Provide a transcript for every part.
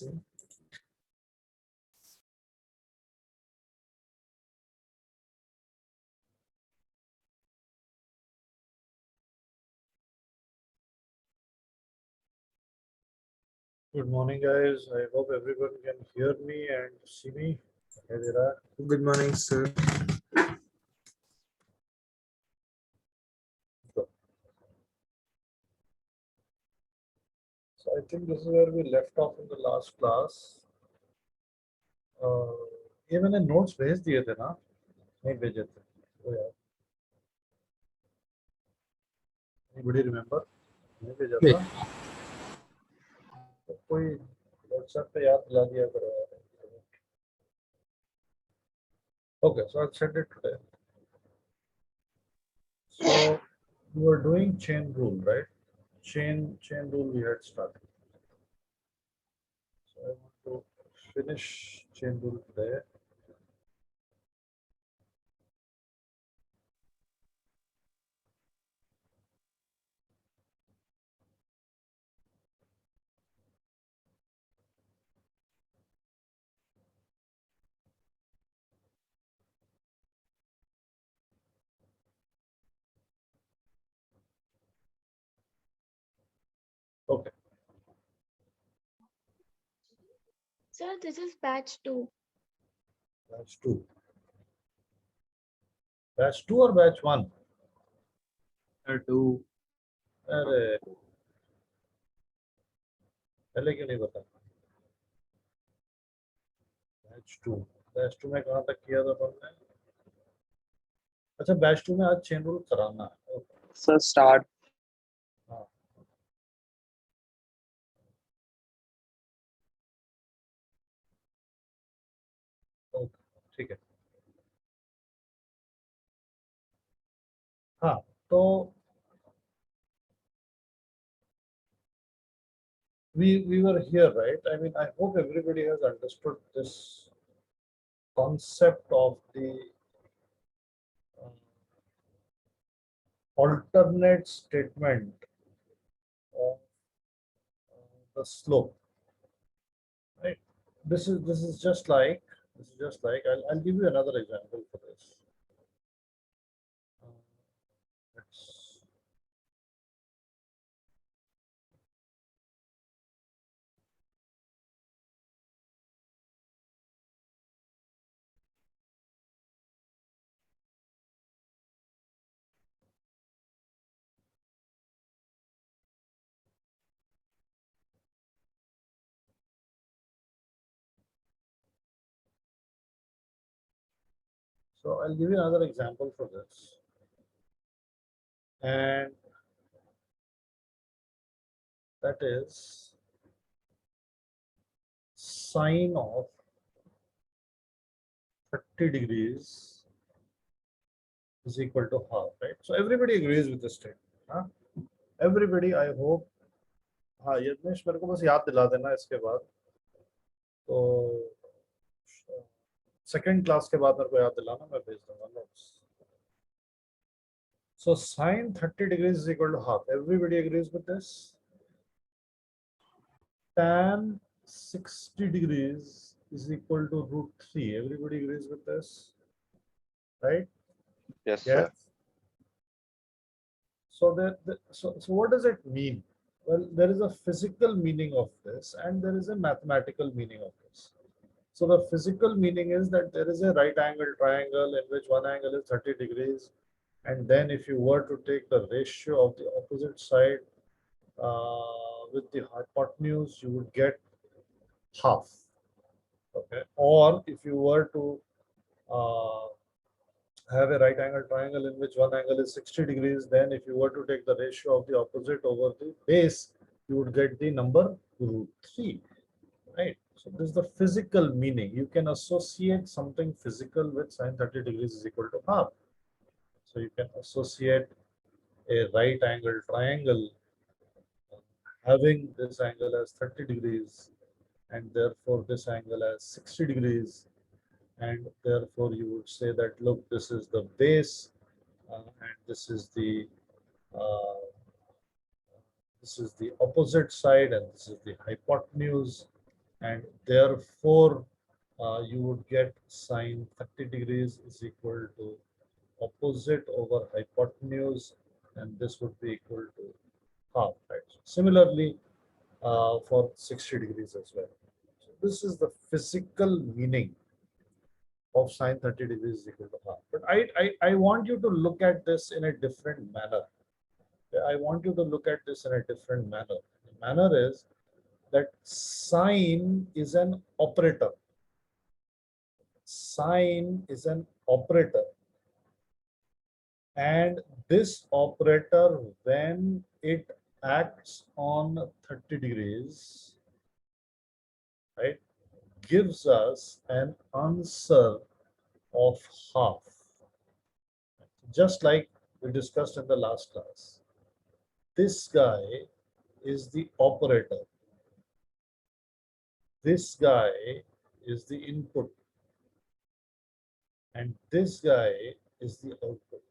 see. Good morning, guys. I hope everyone can hear me and see me. Hey, Dira. Good morning, sir. So I think this is where we left off in the last class. ये मैंने notes भेज दिए थे ना? नहीं भेजे थे. Oh, yeah. Anybody remember? नहीं भेजा था. तो कोई WhatsApp पे याद दिला दिया करो. Okay, so I'll send it today. So we were doing chain rule, right? Chain rule we had started. So I want to finish chain rule today. Okay. Sir, this is batch 2. Batch 2. Batch 2 or batch 1? 2. अरे पहले क्यों नहीं बता? Batch to में कहाँ तक किया था तुमने? अच्छा बैच 2 में आज चेन रूल कराना है. Okay. Sir, start. हाँ. Okay, ठीक है. हाँ तो we were here, right? I mean, I hope everybody has understood this concept of the alternate statement of the slope, right? This is just like I'll give you another example for this. Let's So I'll give you another example for this. And that is sine of 30 degrees is equal to half, right? So everybody agrees with this statement. Huh? Everybody, I hope. हाँ यज्ञेश मेरे को बस याद दिला देना इसके बाद. तो सेकंड क्लास के बाद मेरे को याद दिलाना, मैं भेज दूंगा notes. So sine 30 degrees is equal to half. Everybody agrees with this. Tan 60 degrees is equal to √3. Everybody agrees with this, right? Yes, Yeah. sir. So what does it mean? Well, there is a physical meaning of this and there is a mathematical meaning of this. So the physical meaning is that there is a right angle triangle in which one angle is 30 degrees. And then if you were to take the ratio of the opposite side with the hypotenuse, you would get half. Okay. Or if you were to have a right angle triangle in which one angle is 60 degrees, then if you were to take the ratio of the opposite over the base, you would get the number √3, right? So this is the physical meaning. You can associate something physical with sine 30 degrees is equal to half. So you can associate a right angle triangle having this angle as 30 degrees and therefore this angle as 60 degrees. And therefore you would say that, look, this is the base and this is the opposite side and this is the hypotenuse, and therefore you would get sine 30 degrees is equal to opposite over hypotenuse, and this would be equal to half, right? Similarly, for 60 degrees as well. So this is the physical meaning of sine 30 degrees is equal to half. But I want you to look at this in a different manner. I want you to look at this in a different manner. The manner is that sine is an operator. Sine is an operator. And this operator, when it acts on 30 degrees, right, gives us an answer of half. Just like we discussed in the last class. This guy is the operator. This guy is the input. And this guy is the output.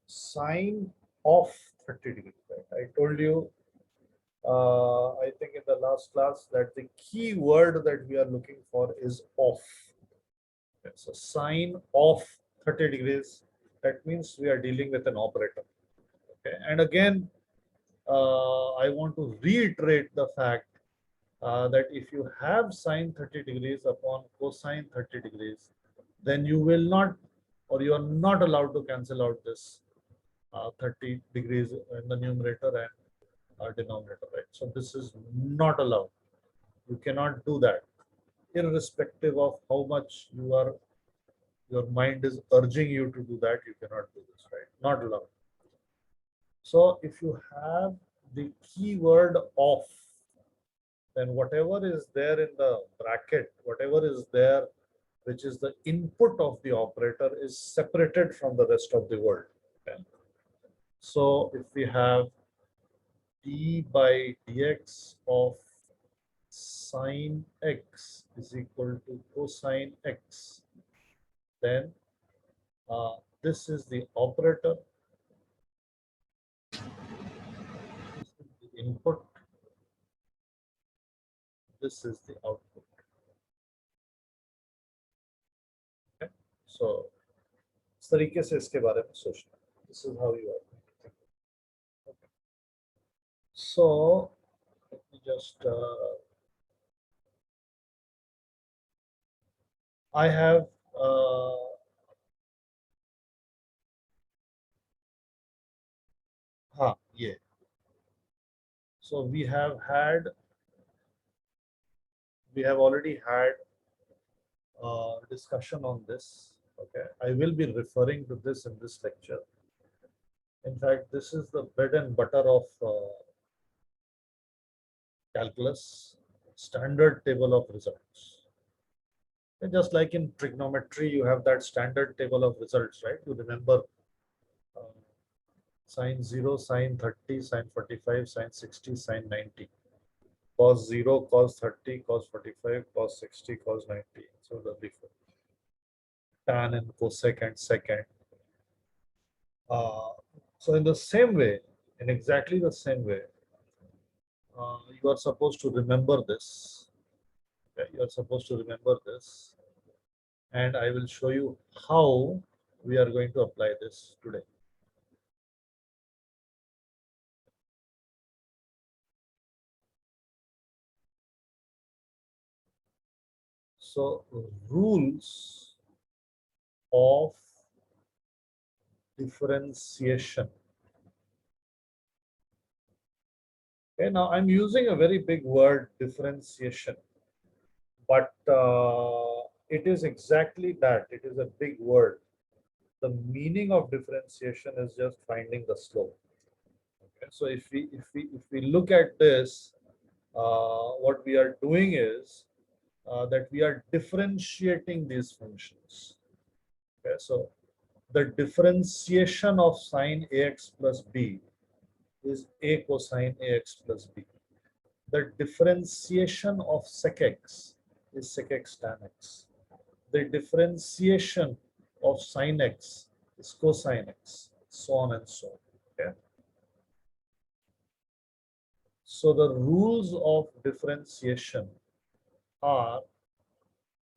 Sine of 30 degrees. Right? I told you, I think in the last class, that the key word that we are looking for is off. Okay, so sine of 30 degrees, that means we are dealing with an operator. Okay, and again, I want to reiterate the fact that if you have sine 30 degrees upon cosine 30 degrees, then you will not, or you are not allowed to cancel out this 30 degrees in the numerator and denominator, right? So this is not allowed. You cannot do that, irrespective of how much your mind is urging you to do that. You cannot do this, right? Not allowed. So if you have the keyword off, then whatever is there in the bracket, whatever is there, which is the input of the operator, is separated from the rest of the world. Okay? So if we have d by dx of sine x is equal to cosine x, then this is the operator, this is the input, this is the output. Okay? So इस तरीके से इसके बारे में सोचना. This is how you are going to think. Okay. So let me just I have yeah. So we have already had discussion on this. Okay, I will be referring to this in this lecture. In fact, this is the bread and butter of calculus, standard table of results. And just like in trigonometry, you have that standard table of results, right? You remember sine 0, sine 30, sine 45, sine 60, sine 90. Cos 0, cos 30, cos 45, cos 60, cos 90. So the before. Tan and cosec and secant. So in the same way, in exactly the same way, you are supposed to remember this. Okay? You are supposed to remember this. And I will show you how we are going to apply this today. So rules of differentiation. Okay, now I'm using a very big word, differentiation, but it is exactly that. It is a big word. The meaning of differentiation is just finding the slope. Okay, so if we look at this, what we are doing is that we are differentiating these functions. Okay, so the differentiation of sine ax plus b is a cosine ax plus b. The differentiation of sec x is sec x tan x. The differentiation of sine x is cosine x, so on and so on. Okay? So the rules of differentiation are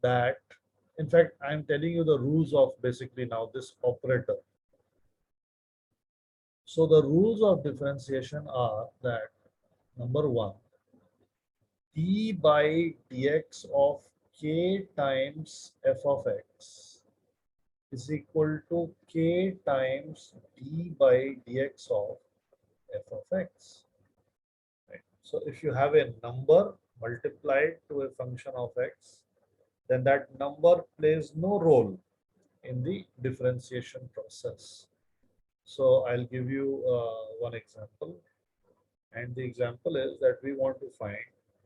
that, in fact, I'm telling you the rules of basically now this operator. So the rules of differentiation are that number one, d by dx of k times f of x is equal to k times d by dx of f of x. Right? So if you have a number multiplied to a function of x, then that number plays no role in the differentiation process. So I'll give you one example. And the example is that we want to find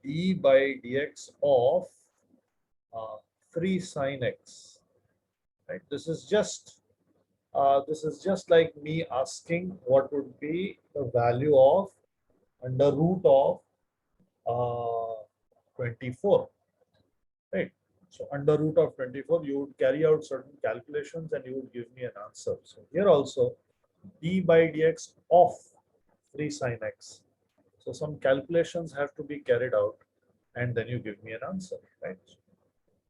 d by dx of 3 sine x. Right? This is just like me asking what would be the value of under root of 24. Right? So under root of 24, you would carry out certain calculations and you would give me an answer. So here also d by dx of 3 sine x. So some calculations have to be carried out and then you give me an answer, right?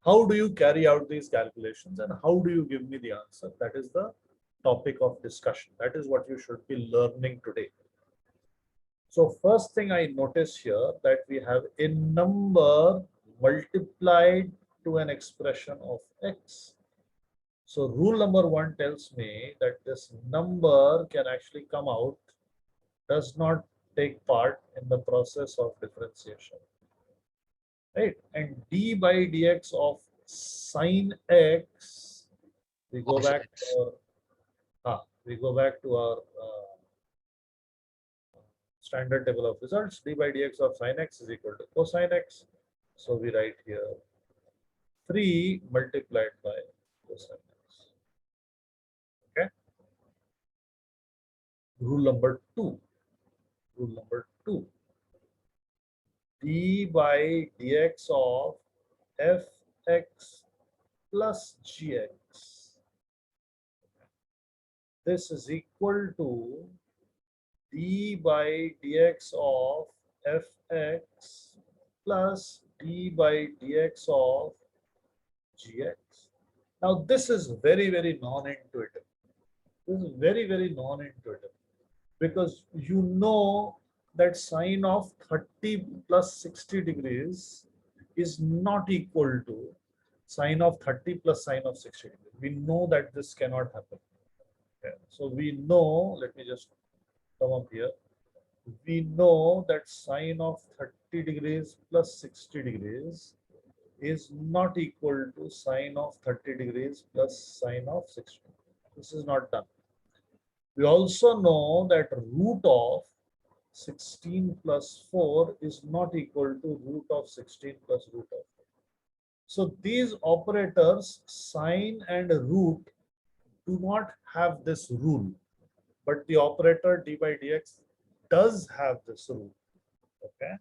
How do you carry out these calculations and how do you give me the answer? That is the topic of discussion. That is what you should be learning today. So first thing I notice here that we have a number multiplied to an expression of x. So rule number one tells me that this number can actually come out, does not take part in the process of differentiation, right? And d by dx of sine x, we go Cosine back to x. our standard table of results. D by dx of sine x is equal to cosine x. So we write here 3 multiplied by cosine x. Okay. Rule number two. Rule number two. D by dx of fx plus gx. This is equal to d by dx of fx plus d by dx of gx. Now this is very, very non-intuitive. This is very, very non-intuitive because you know that sine of 30 plus 60 degrees is not equal to sine of 30 plus sine of 60 degrees. We know that this cannot happen. Okay. So we know, let me just come up here. We know that sine of 30 degrees plus 60 degrees is not equal to sine of 30 degrees plus sine of 60. This is not done. We also know that root of 16 plus 4 is not equal to root of 16 plus root of 4. So these operators, sine and root, do not have this rule, but the operator d by dx does have this rule. Okay,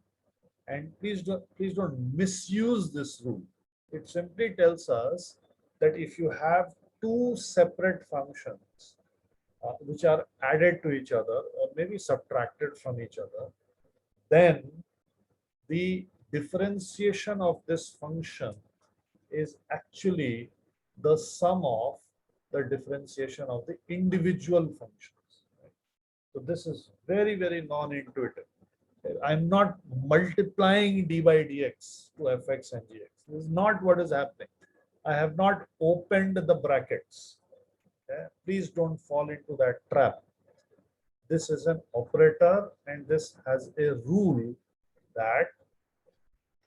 and please don't misuse this rule. It simply tells us that if you have two separate functions which are added to each other or maybe subtracted from each other, then the differentiation of this function is actually the sum of the differentiation of the individual functions. So this is very, very non-intuitive. I'm not multiplying d by dx to fx and gx. This is not what is happening. I have not opened the brackets. Okay? Please don't fall into that trap. This is an operator and this has a rule that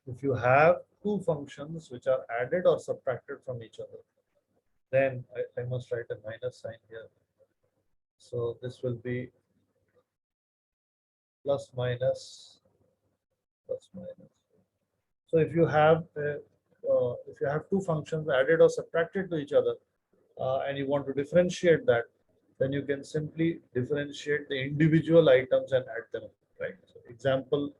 if you have two functions which are added or subtracted from each other, then I must write a minus sign here. So this will be plus minus plus minus. So if you have two functions added or subtracted to each other, and you want to differentiate that, then you can simply differentiate the individual items and add them. Right. So example,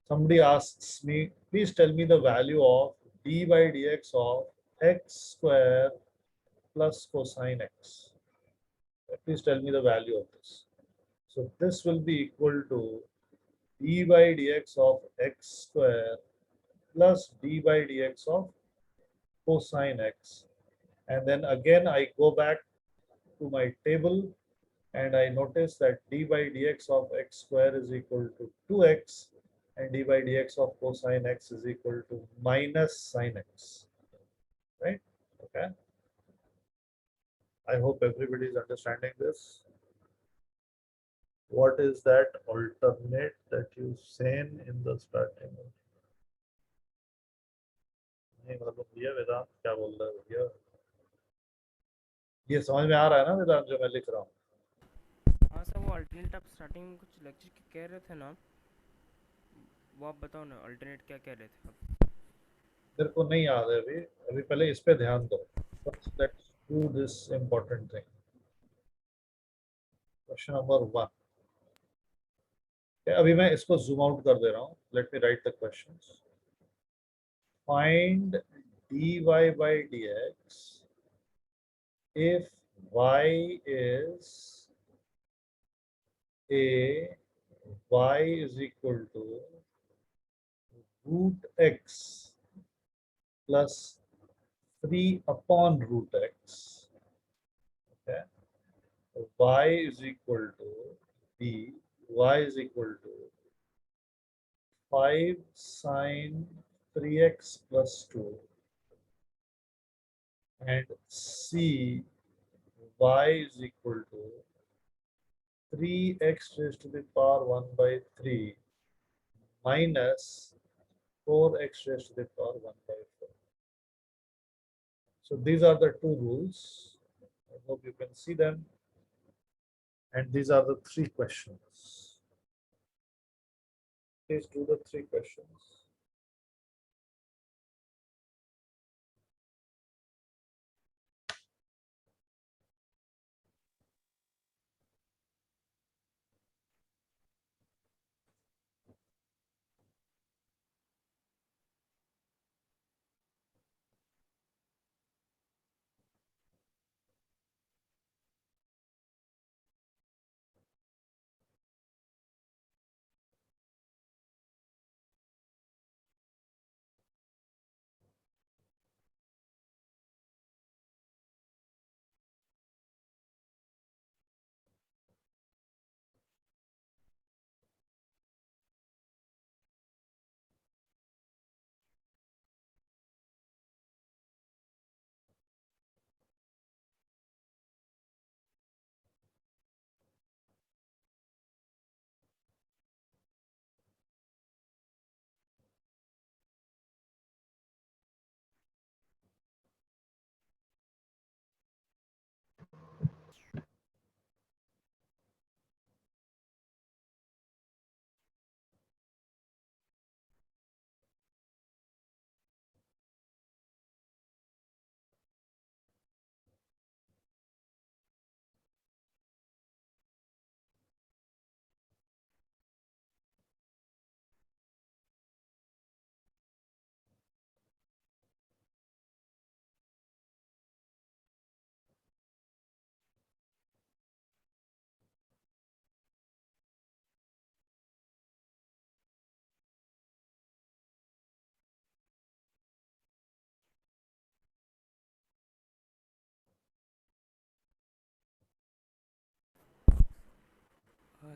somebody asks me, please tell me the value of d by dx of x square plus cosine x. Please tell me the value of this. So this will be equal to d by dx of x square plus d by dx of cosine x. And then again I go back to my table and I notice that d by dx of x square is equal to 2x and d by dx of cosine x is equal to minus sine x, right? Okay. I hope everybody is understanding this. What is that alternate that you seen in the starting? नहीं मालूम भैया वेदांत क्या बोल रहा है भैया ये समझ में आ रहा है ना वेदांत जो मैं लिख रहा हूँ हाँ सर, वो अल्टरनेट आप स्टार्टिंग में कुछ लेक्चर कह रहे थे ना, वो आप बताओ ना, अल्टरनेट क्या कह रहे थे आप? मेरे को नहीं याद है अभी अभी पहले इस पे ध्यान दो first let's do this important thing question number 1 अभी मैं इसको जूम आउट कर दे रहा हूँ let me right the questions find dy by dx if y is a y is equal to root x plus 3 upon root x. Okay. Y is equal to b. Y is equal to 5 sine 3x plus 2 and c y is equal to 3x raised to the power 1 by 3 minus 4x raised to the power 1 by 4. So these are the two rules. I hope you can see them. And these are the three questions. Please do the three questions.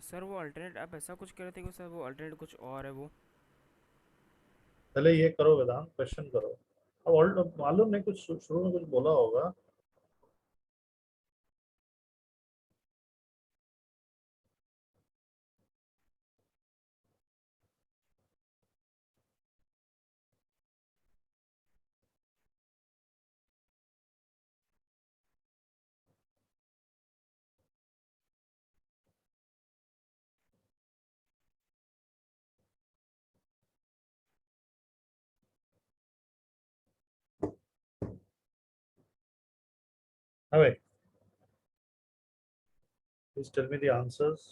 Sir वो alternate आप ऐसा कुछ कह रहे थे कि sir वो alternate कुछ और है वो? पहले ये करो वेदांत क्वेश्चन करो अब मालूम नहीं कुछ शुरू में कुछ बोला होगा हाँ भाई please tell me the answers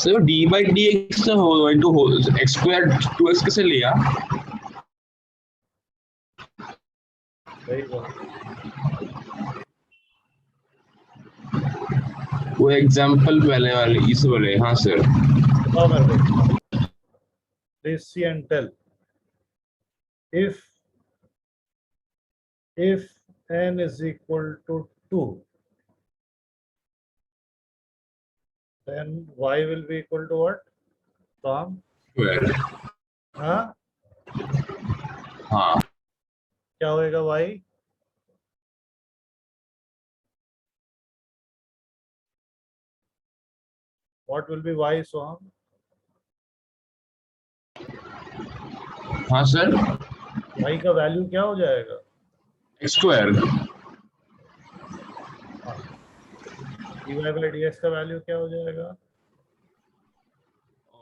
sir D by D X into X square 2x कैसे लिया? सही बात। वो एग्जाम्पल पहले वाले इस वाले, हाँ सर। बताओ मेरे को, please see and tell. if n is equal to 2, then y will be equal to what, Tom? हाँ, हाँ क्या होएगा y? What will be y, Soham? हाँ सर, y का वैल्यू क्या हो जाएगा? X square. हाँ, dy by dx का वैल्यू क्या हो जाएगा?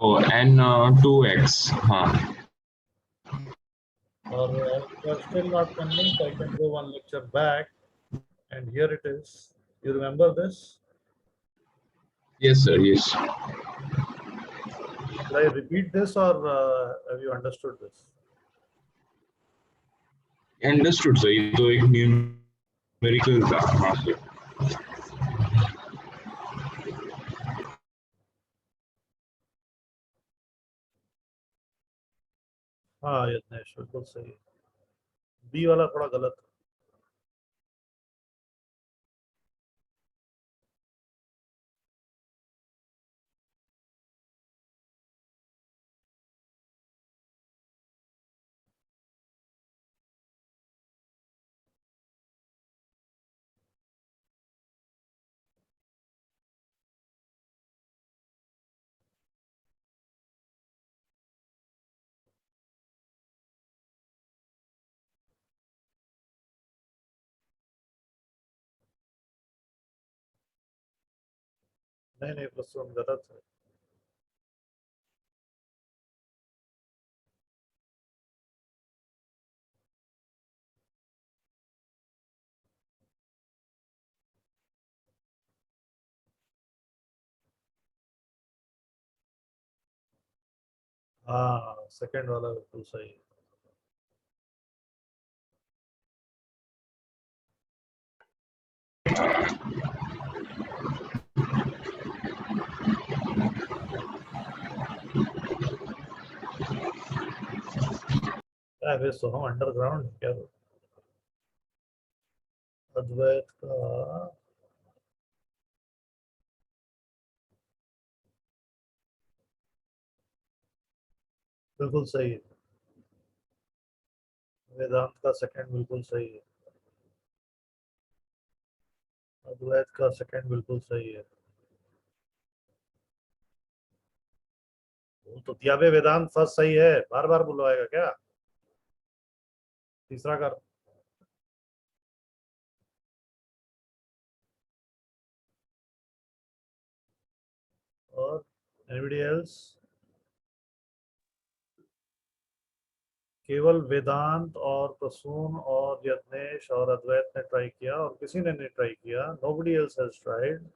ओ एन 2x, हाँ। और you are still not convinced, I can go one lecture back, and here it is. You remember this? Yes sir, yes. Should I repeat this, or have you understood this? Understood sir, ये तो एक numerical था, हाँ sir. हाँ यज्ञेश, बिल्कुल सही है। B वाला थोड़ा गलत है। नहीं नहीं, प्रसून गलत है। हाँ, सेकंड वाला बिल्कुल सही है। क्या है तो हम अंडरग्राउंड क्या अद्वैत का? बिल्कुल सही है। वेदांत का सेकंड बिल्कुल सही है। अद्वैत का सेकंड बिल्कुल सही है। वो तो दिया बे, वेदांत फर्स्ट सही है, बार बार बुलवाएगा क्या? तीसरा कर। और एनीबडी एल्स? केवल वेदांत और प्रसून और यत्नेश और अद्वैत ने ट्राई किया, और किसी ने नहीं ट्राई किया। Nobody else has tried.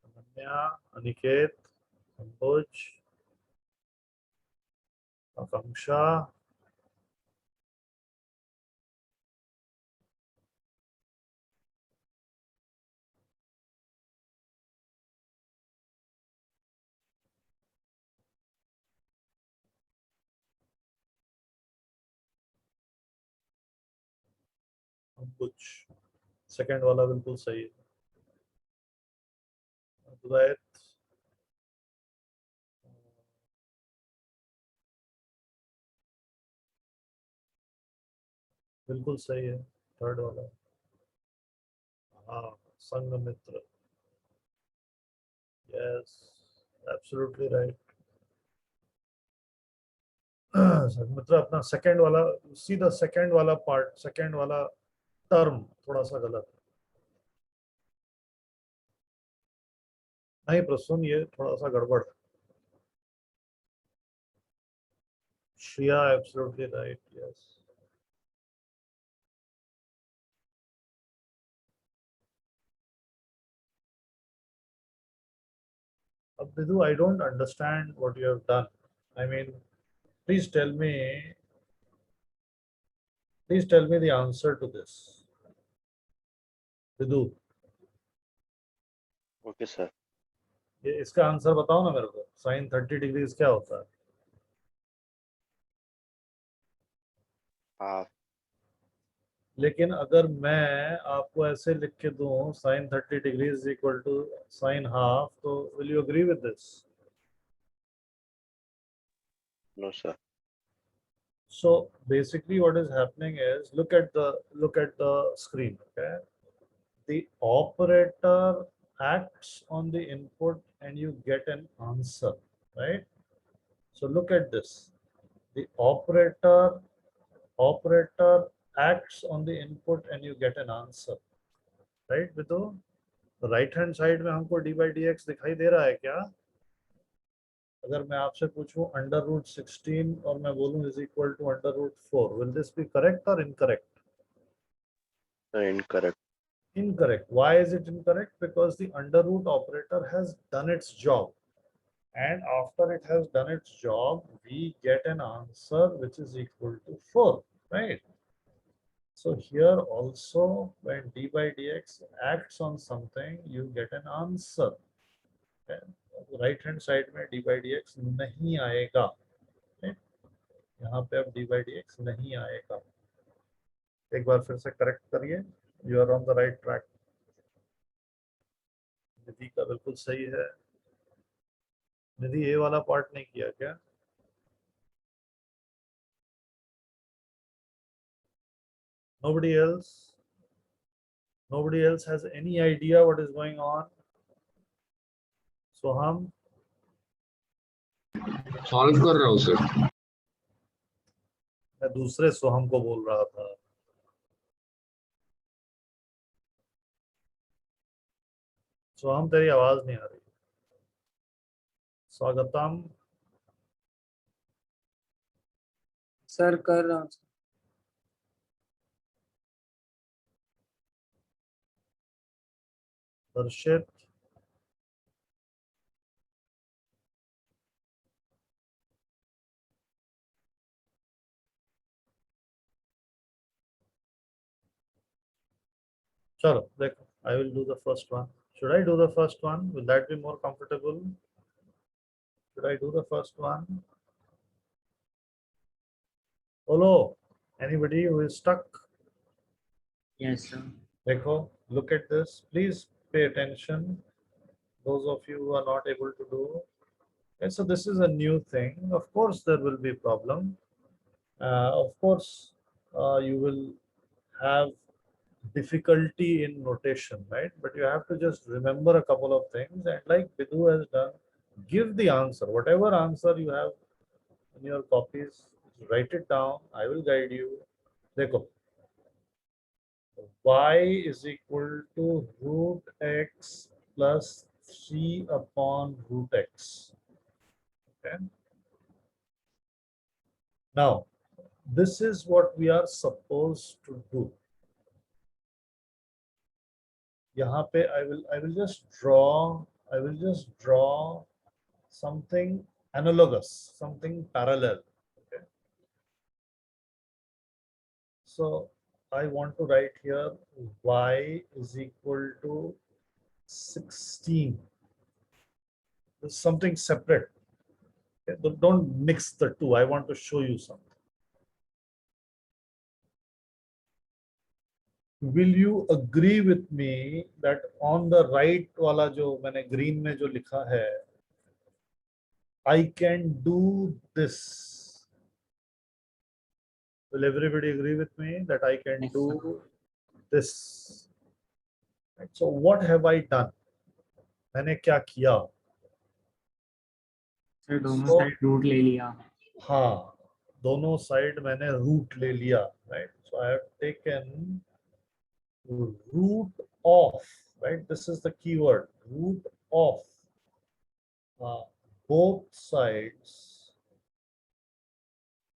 Ananya, Aniket, Ambuj, Akanksha, Ambuj. Second वाला बिल्कुल सही है। अद्वैत, बिल्कुल सही है। थर्ड वाला, हाँ, Sanghamitra. Yes, absolutely right. Sanghamitra अपना सेकंड वाला, सीधा सेकंड वाला पार्ट, सेकंड वाला टर्म थोड़ा सा गलत है। नहीं प्रसून, ये थोड़ा सा गड़बड़ है। Shriya absolutely right, yes. Bidu, I don't understand what you have done. I mean, please tell me, please tell me the answer to this. Bidu, Okay, sir. ये इसका आंसर बताओ ना मेरे को, साइन 30 डिग्रीज क्या होता है? Half. लेकिन अगर मैं आपको ऐसे लिख के दूं sine 30 degrees equal to sine half, तो will you agree with this? No, sir. So basically what is happening is, look at the screen, okay? The operator acts on the input and you get an answer, right? So look at this. The operator acts on the input and you get an answer, right? Vidhu, right hand side में हमको D by D x दिखाई दे रहा है क्या? अगर मैं आपसे पूछूं अंडर रूट 16 और मैं बोलूं is equal to under root 4, will this be correct और incorrect? Incorrect. Incorrect. Why is it incorrect? Because the under root operator has done its job, and after it has done its job we get an answer which is equal to 4, right? So here also when d by dx acts on something you get an answer. Right hand side में D by D x नहीं आएगा, right? यहाँ पे अब D by D x नहीं आएगा। एक बार फिर से करेक्ट करिए, you are on the right track. Nidhi का बिल्कुल सही है। निधि ये वाला पार्ट नहीं किया क्या? Nobody else? Nobody else has any idea what is going on? So हम सॉल्व कर रहा हूँ सर। मैं दूसरे सोहम को बोल रहा था। सोहम तेरी आवाज नहीं आ रही। स्वागतम। सर कर रहा हूँ। दर्शित। चलो देखो, I will do the first one. Should I do the first one? Will that be more comfortable? Should I do the first one? Hello, anybody who is stuck? Yes, sir. देखो, look at this. Please pay attention. Those of you who are not able to do. Okay, so this is a new thing. Of course, there will be problem. Of course, you will have difficulty in notation, right? But you have to just remember a couple of things, and like Bidu has done, give the answer. Whatever answer you have in your copies, write it down. I will guide you. देखो, y is equal to root x plus 3 upon root x. Okay. Now, this is what we are supposed to do. यहाँ पे I will just draw something analogous, something parallel. Okay. So I want to write here y is equal to 16. This is something separate. Okay. Don't mix the two. I want to show you something. Will you agree with me that on the right वाला जो मैंने green में जो लिखा है, I can do this? Will everybody agree with me that I can Yes, do sir. this? Right. So what have I done? मैंने क्या किया? सर दोनों So- साइड रूट ले लिया। हाँ, दोनों साइड मैंने रूट ले लिया, right? So I have taken root of, right? This is the keyword, root of both sides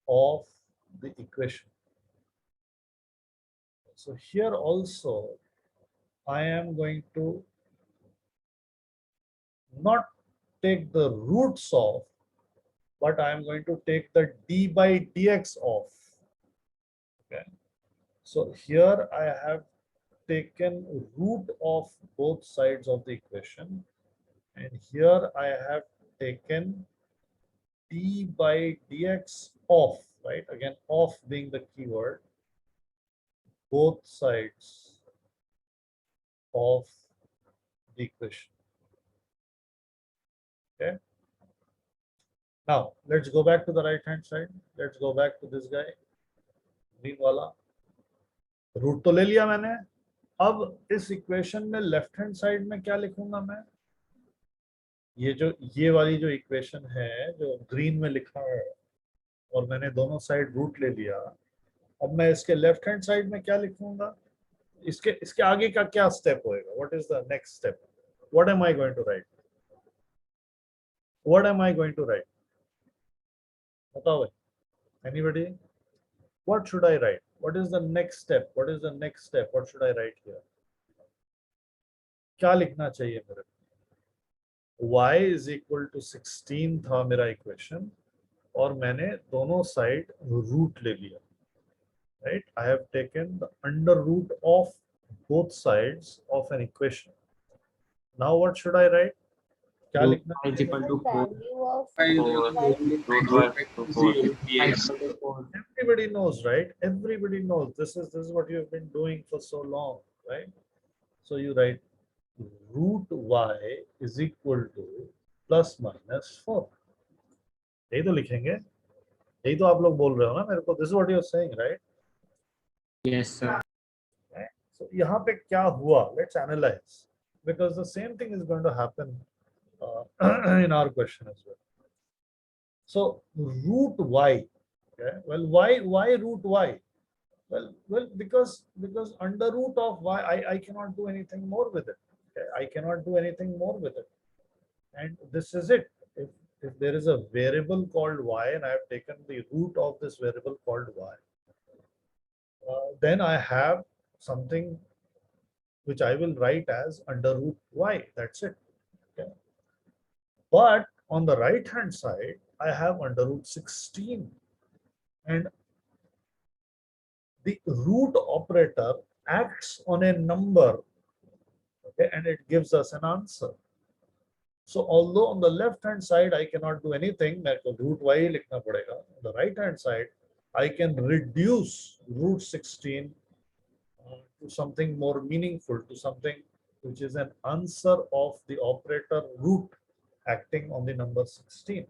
of the equation. So here also I am going to not take the roots of, but I am going to take the d by dx of. Okay. So here I have taken root of both sides of the equation, and here I have taken d by dx of, right? Again, of being the keyword, both sides of the equation. Okay. Now let's go back to the right hand side. Let's go back to this guy, green वाला. Root तो ले लिया मैंने. अब इस equation में left hand side में क्या लिखूंगा मैं? ये वाली जो इक्वेशन है जो ग्रीन में लिखा है और मैंने दोनों साइड रूट ले लिया, अब मैं इसके लेफ्ट हैंड साइड में क्या लिखूंगा? इसके इसके आगे का क्या स्टेप होएगा? What is the next step? What am I going to write? What am I going to write? बताओ भाई. Anybody? What should I write? What is the next step? What is the next step? What should I write here? क्या लिखना चाहिए मेरे को? Y is equal to 16 था मेरा equation और मैंने दोनों साइड रूट ले लिया. Right? I have taken the under root of both sides of an equation. Now what should I write? क्या Root लिखना? y is equal to 4. Value of Root y to 4 y dx. is equal to 4. Everybody knows, right? Everybody knows. This is what you have been doing for so long, right? So you write root y is equal to plus minus 4. यही तो लिखेंगे. यही तो आप लोग बोल रहे हो ना मेरे को. This is what you are saying, right? Yes, sir. Right? So यहाँ पे क्या हुआ? Let's analyze, because the same thing is going to happen in our question as well. So root y. Okay. Well, why root y? Well, because under root of y, I cannot do anything more with it. Okay? I cannot do anything more with it. And this is it. If there is a variable called y and I have taken the root of this variable called y, then I have something which I will write as under root y. That's it. Okay? But on the right hand side, I have under root 16. And the root operator acts on a number, okay, and it gives us an answer. So although on the left hand side I cannot do anything, मेरे को root y लिखना पड़ेगा. On the right hand side, I can reduce root 16 to something more meaningful, to something which is an answer of the operator root acting on the number 16.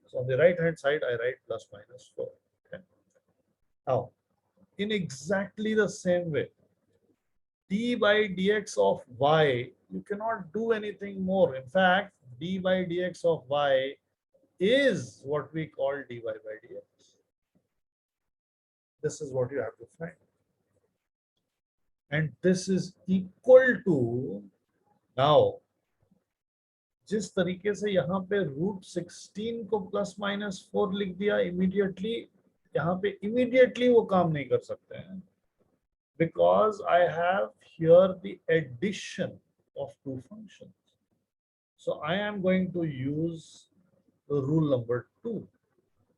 So on the right hand side, I write plus minus 4. Okay. Now, in exactly the same way, d by dx of y, you cannot do anything more. In fact, d by dx of y is what we call dy by dx. This is what you have to find. And this is equal to, now, जिस तरीके से यहाँ पे root 16 को plus minus 4 लिख दिया immediately, यहाँ पे इमीडिएटली वो काम नहीं कर सकते हैं, because I have here the addition of two functions. So I am going to use the rule number 2,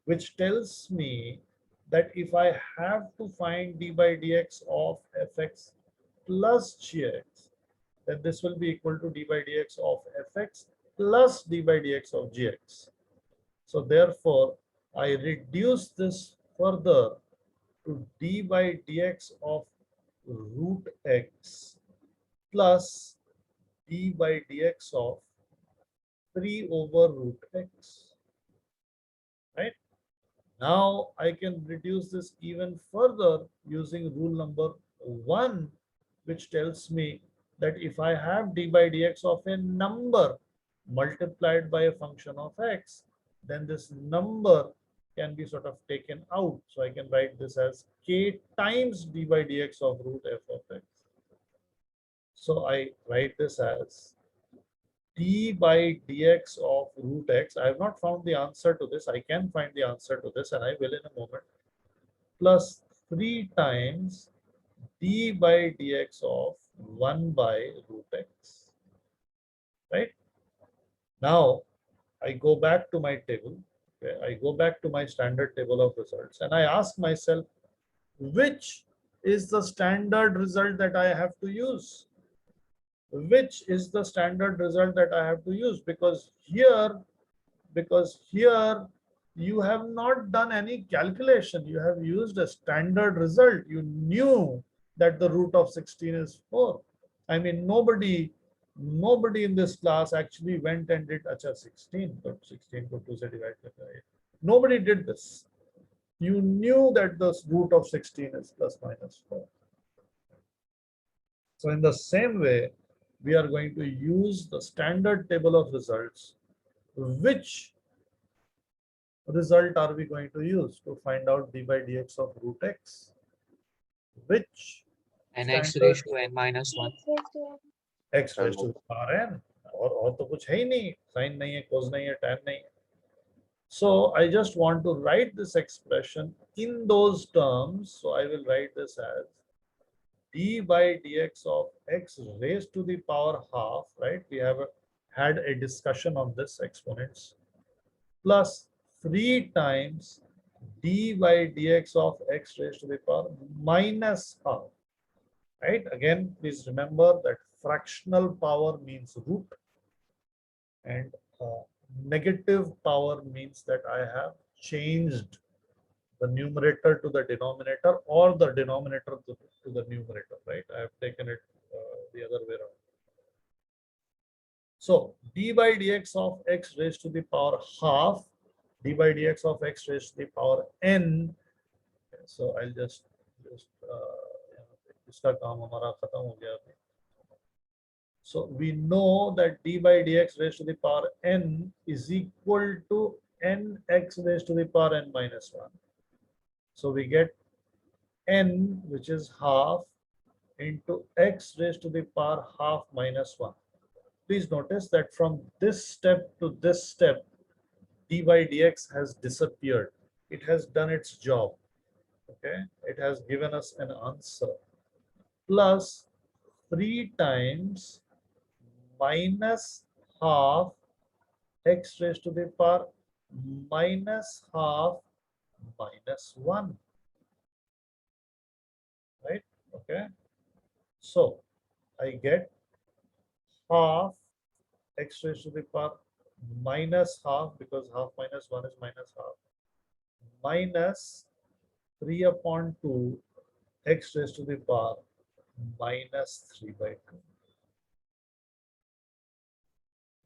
which tells me that if I have to find d by dx of fx plus gx, then this will be equal to d by dx of fx plus d by dx of gx. So therefore, I reduce this further to d by dx of root x plus d by dx of 3 over root x. Right? Now I can reduce this even further using rule number 1, which tells me that if I have d by dx of a number multiplied by a function of x, then this number can be sort of taken out. So I can write this as k times d by dx of root f of x. So I write this as d by dx of root x. I have not found the answer to this. I can find the answer to this and I will in a moment. Plus 3 times d by dx of 1 by root x. Right? Now, I go back to my table. Okay, I go back to my standard table of results and I ask myself, which is the standard result that I have to use? Which is the standard result that I have to use? Because here you have not done any calculation. You have used a standard result. You knew that the root of 16 is 4. I mean, nobody in this class actually went and did acha 16, but 16 को 2 से divide करना है. Nobody did this. You knew that the root of 16 is plus minus 4. So in the same way, we are going to use the standard table of results. Which result are we going to use to find out d by dx of root x? Which nx standard raised to n minus 1. X raised to n. x raised to the power n? और तो कुछ है ही नहीं, sign नहीं है, कोस नहीं है, tan नहीं है. So I just want to write this expression in those terms. So I will write this as d by dx of x raised to the power half, right? We have had a discussion on this exponents, plus 3 times d by dx of x raised to the power minus half, right? Again, please remember that fractional power means root, and negative power means that I have changed the numerator to the denominator or the denominator to the numerator, right? I have taken it the other way around. So d by dx of x raised to the power half, d by dx of x raised to the power n. So I'll just इसका काम हमारा खत्म हो गया अभी. So we know that d by dx raised to the power n is equal to nx raised to the power n minus 1. So we get n, which is half, into x raised to the power half minus 1. Please notice that from this step to this step, d by dx has disappeared. It has done its job. Okay, it has given us an answer. Plus 3 times minus half x raised to the power minus half minus 1. Right? Okay. So I get half x raised to the power minus half, because half minus 1 is minus half, minus 3 upon 2 x raised to the power minus 3 by 2.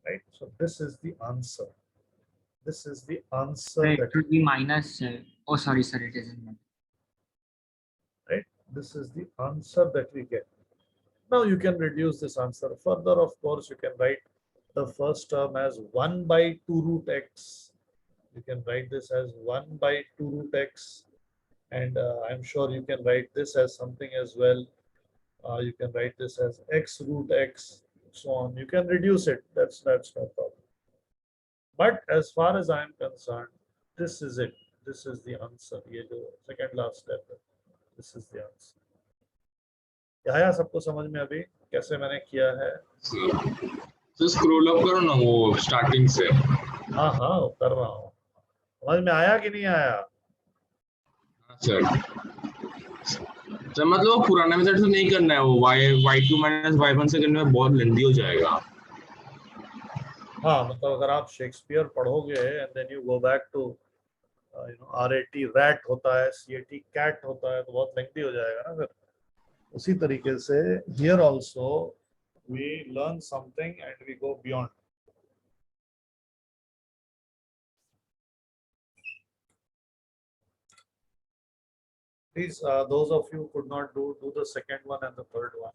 Right? So this is the answer. This is the answer It that, should be minus. Oh, sorry, sir. It isn't. right? This is the answer that we get. Now you can reduce this answer further. Of course, you can write the first term as 1 by 2 root x. You can write this as 1 by 2 root x. And I'm sure you can write this as something as well. You can write this as x root x, so on. You can reduce it. That's no problem. But as far as I'm concerned, this is it. This is the answer. ये जो second last step है, this is the answer. क्या आया सबको समझ में अभी कैसे मैंने किया है? तो स्क्रॉल अप करो ना वो स्टार्टिंग से. हाँ हाँ कर रहा हूँ. समझ में आया कि नहीं आया? सर मतलब वो पुराना मेथड से नहीं करना है. वो y2 minus y1 से करने में बहुत लेंदी हो जाएगा. हाँ, मतलब अगर आप शेक्सपियर पढ़ोगे and then you go back to RAT rat होता है, CAT cat होता है, तो बहुत लेंथी हो जाएगा ना फिर. उसी तरीके से here also we learn something and we go beyond. Please, those of you who could not do the second one and the third one.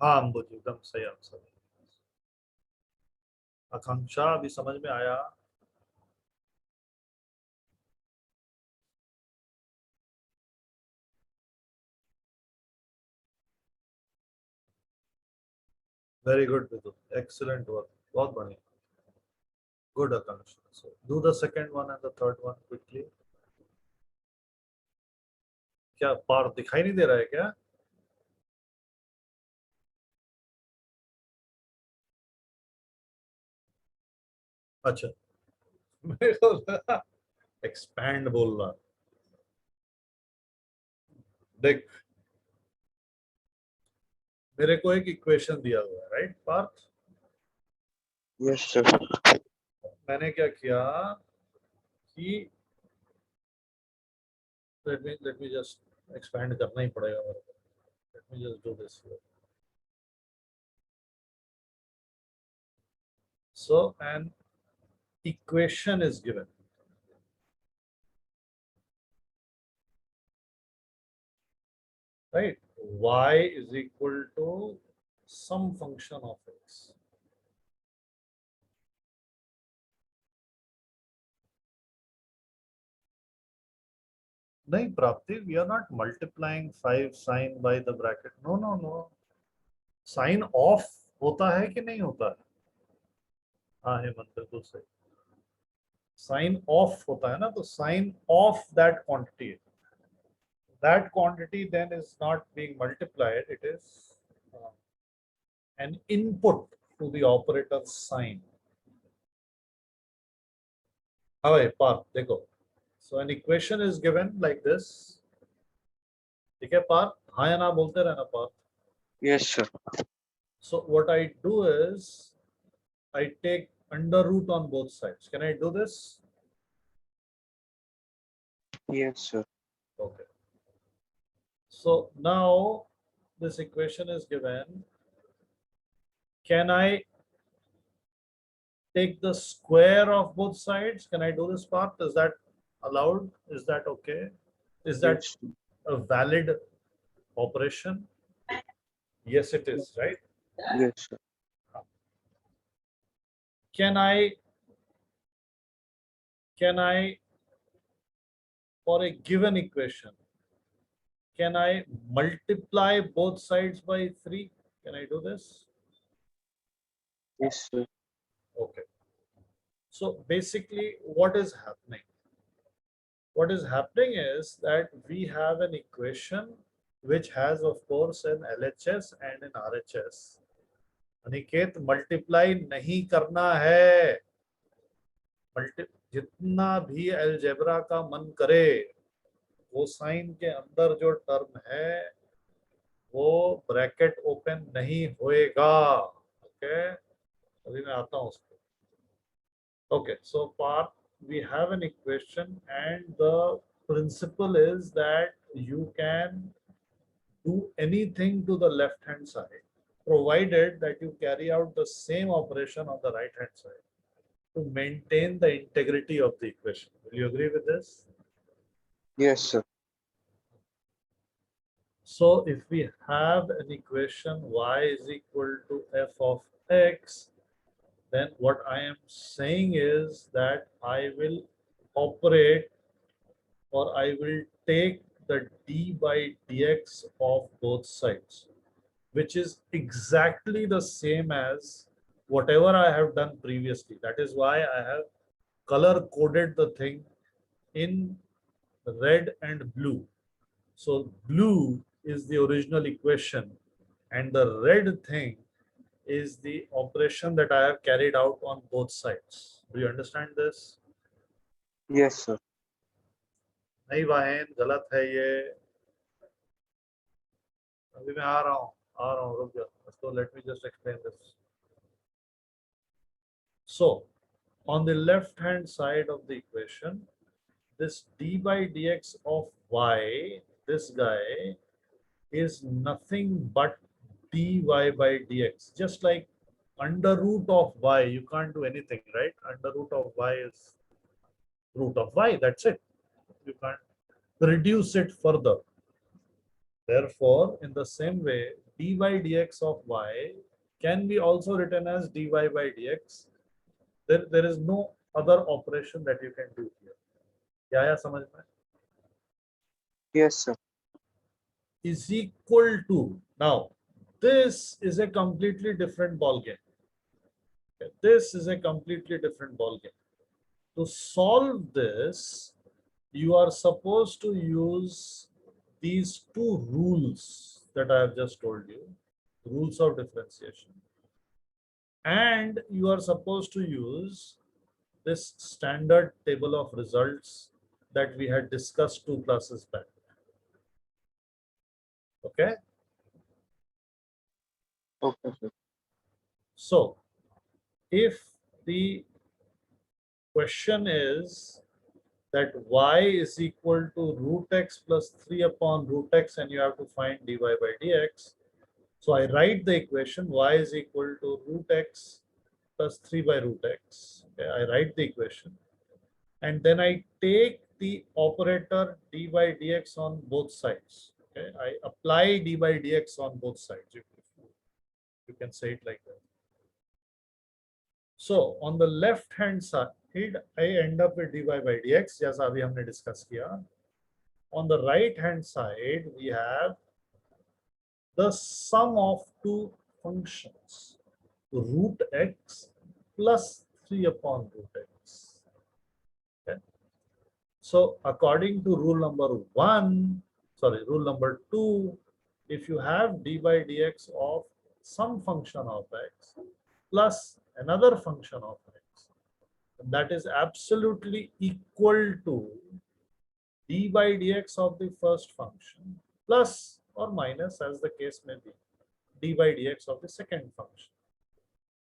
हाँ अंबुज, एकदम सही आंसर. आकांक्षा अभी समझ में आया? Very good, Vidhu. Excellent work. बहुत बढ़िया. Good, Akash. So do the second one and the third one quickly. क्या पार दिखाई नहीं दे रहा है क्या? अच्छा. मेरे को लगा expand बोल रहा. देख, मेरे को एक इक्वेशन दिया हुआ है, राइट पार्थ? Yes, sir. मैंने क्या किया कि let me just expand करना ही पड़ेगा मेरे को. Let me just do this here. So an equation is given. Right? Y is equal to some function of x. नहीं प्राप्ति, we are not multiplying 5 sine by the bracket. No, no, no. Sine off होता है कि नहीं होता है? हाँ हेमंत बिल्कुल सही. Sine off होता है ना, तो sine of that quantity. That quantity then is not being multiplied. It is an input to the operator sine. Hi, Parth, देखो. So an equation is given like this. ठीक है पार्थ? हाँ या ना बोलते रहना Partha. Yes, sir. So what I do is I take under root on both sides. Can I do this? Yes, sir. Okay. So now this equation is given. Can I take the square of both sides? Can I do this part? Is that allowed? Is that okay? Is that Yes. a valid operation? Yes, it is, right? Yes, sir. Can I for a given equation, can I multiply both sides by 3? Can I do this? Yes, sir. Okay. So basically what is happening? What is happening is that we have an equation which has of course an LHS and an RHS. Aniket multiply नहीं करना है. जितना भी algebra का मन करे, cosine के अंदर जो टर्म है वो ब्रैकेट ओपन नहीं होएगा. ओके, अभी मैं आता हूँ उसको. Okay, so part we have an equation and the principle is that you can do anything to the left hand side provided that you carry out the same operation on the right hand side to maintain the integrity of the equation. Will you agree with this? Yes, sir. So if we have an equation y is equal to f of x, then what I am saying is that I will operate or I will take the d by dx of both sides, which is exactly the same as whatever I have done previously. That is why I have color coded the thing in red and blue. So blue is the original equation and the red thing is the operation that I have carried out on both sides. Do you understand this? Yes, sir. नहीं वाहन, गलत है ये. अभी मैं आ रहा हूँ रुक जा. So let me just explain this. So on the left hand side of the equation, this d by dx of y, this guy is nothing but dy by dx. Just like under root of y, you can't do anything, right? Under root of y is root of y, that's it. You can't reduce it further. Therefore, in the same way, dy by dx of y can be also written as dy by dx. There is no other operation that you can do here. क्या आया समझ में? Yes, sir. Is equal to, now this is a completely different ball game. Okay, this is a completely different ball game. To solve this, you are supposed to use these two rules that I have just told you, rules of differentiation. And you are supposed to use this standard table of results that we had discussed 2 classes back. Okay. Okay, sir. So if the question is that y is equal to root x plus 3 upon root x and you have to find dy by dx. So I write the equation y is equal to root x plus 3 by root x. Okay, I write the equation and then I take the operator d by dx on both sides. Okay, I apply d by dx on both sides. You can say it like that. So on the left hand side, I end up with dy by dx, जैसा अभी हमने discuss किया. On the right hand side, we have the sum of two functions, root x plus 3 upon root x. Okay. So according to rule number 2, if you have d by dx of some function of x plus another function of x, that is absolutely equal to d by dx of the first function plus or minus, as the case may be, d by dx of the second function.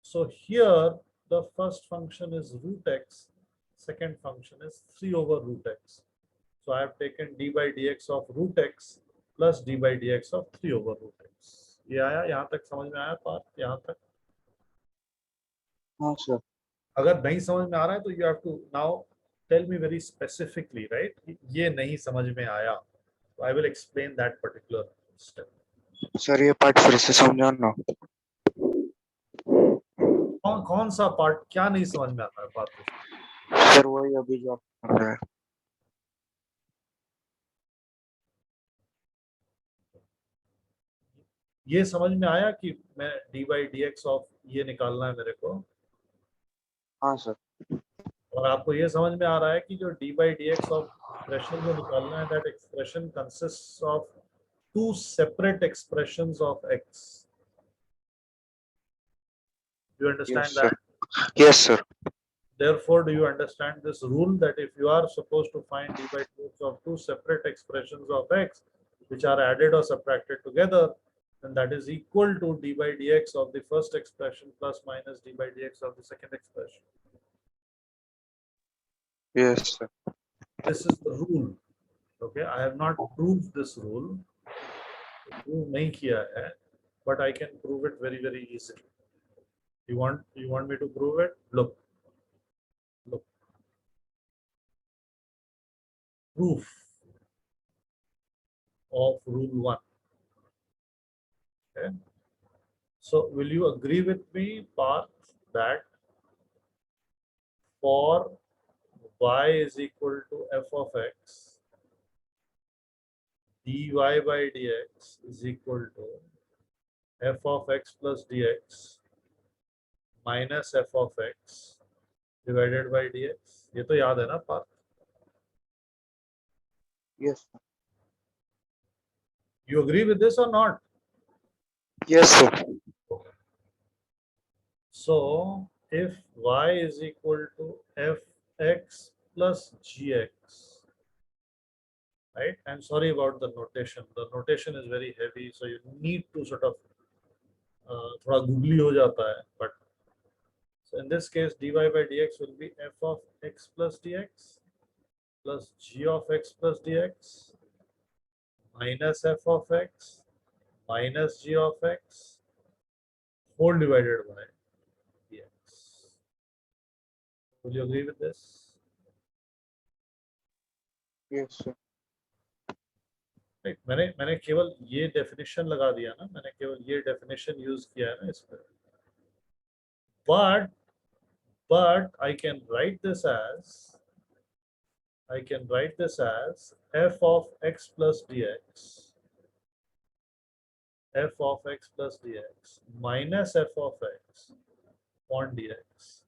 So here the first function is root x, second function is 3 over root x. So I have taken d by dx of root x plus d by dx of 3 over root x. ये आया, यहाँ तक समझ में आया part? यहाँ तक? हाँ, sir. अगर नहीं समझ में आ रहा है तो you have to now tell me very specifically, right? ये नहीं समझ में आया. So I will explain that particular step. Sir, ये part फिर से समझाना. कौन सा पार्ट क्या नहीं समझ में आता है बात? Sir, वही अभी जो आप कर रहे हैं. ये समझ में आया कि मैं dy dx ऑफ ये निकालना है मेरे को, हाँ, sir. और आपको ये समझ में आ रहा है कि जो dy dx ऑफ एक्सप्रेशन जो निकालना है, that expression consists of two separate expressions of x. Do you understand Yes, sir. that? Yes, sir. Therefore, do you understand this rule that if you are supposed to find d by dx of two separate expressions of x which are added or subtracted together, then that is equal to d by dx of the first expression plus minus d by dx of the second expression. Yes, sir. This is the rule. Okay, I have not proved this rule. Prove नहीं किया है, but I can prove it very easily. You want me to prove it? Look. Proof of rule 1. Okay. So will you agree with me, Parth, that for y is equal to f of x, dy by dx is equal to f of x plus dx minus f of x divided by dx? ये तो याद है ना Partha? Yes, sir. You agree with this or not? Yes, sir. So if y is equal to fx plus gx, right? I'm sorry about the notation. The notation is very heavy, so you need to sort of थोड़ा googly हो जाता है. But so in this case, dy by dx will be f of x plus dx plus g of x plus dx minus f of x minus g of x whole divided by dx. Will you agree with this? Yes, sir. Right. मैंने केवल ये definition लगा दिया ना, मैंने केवल ये definition use किया है ना इस पर. But I can write this as f of x plus dx f of x plus dx minus f of x upon dx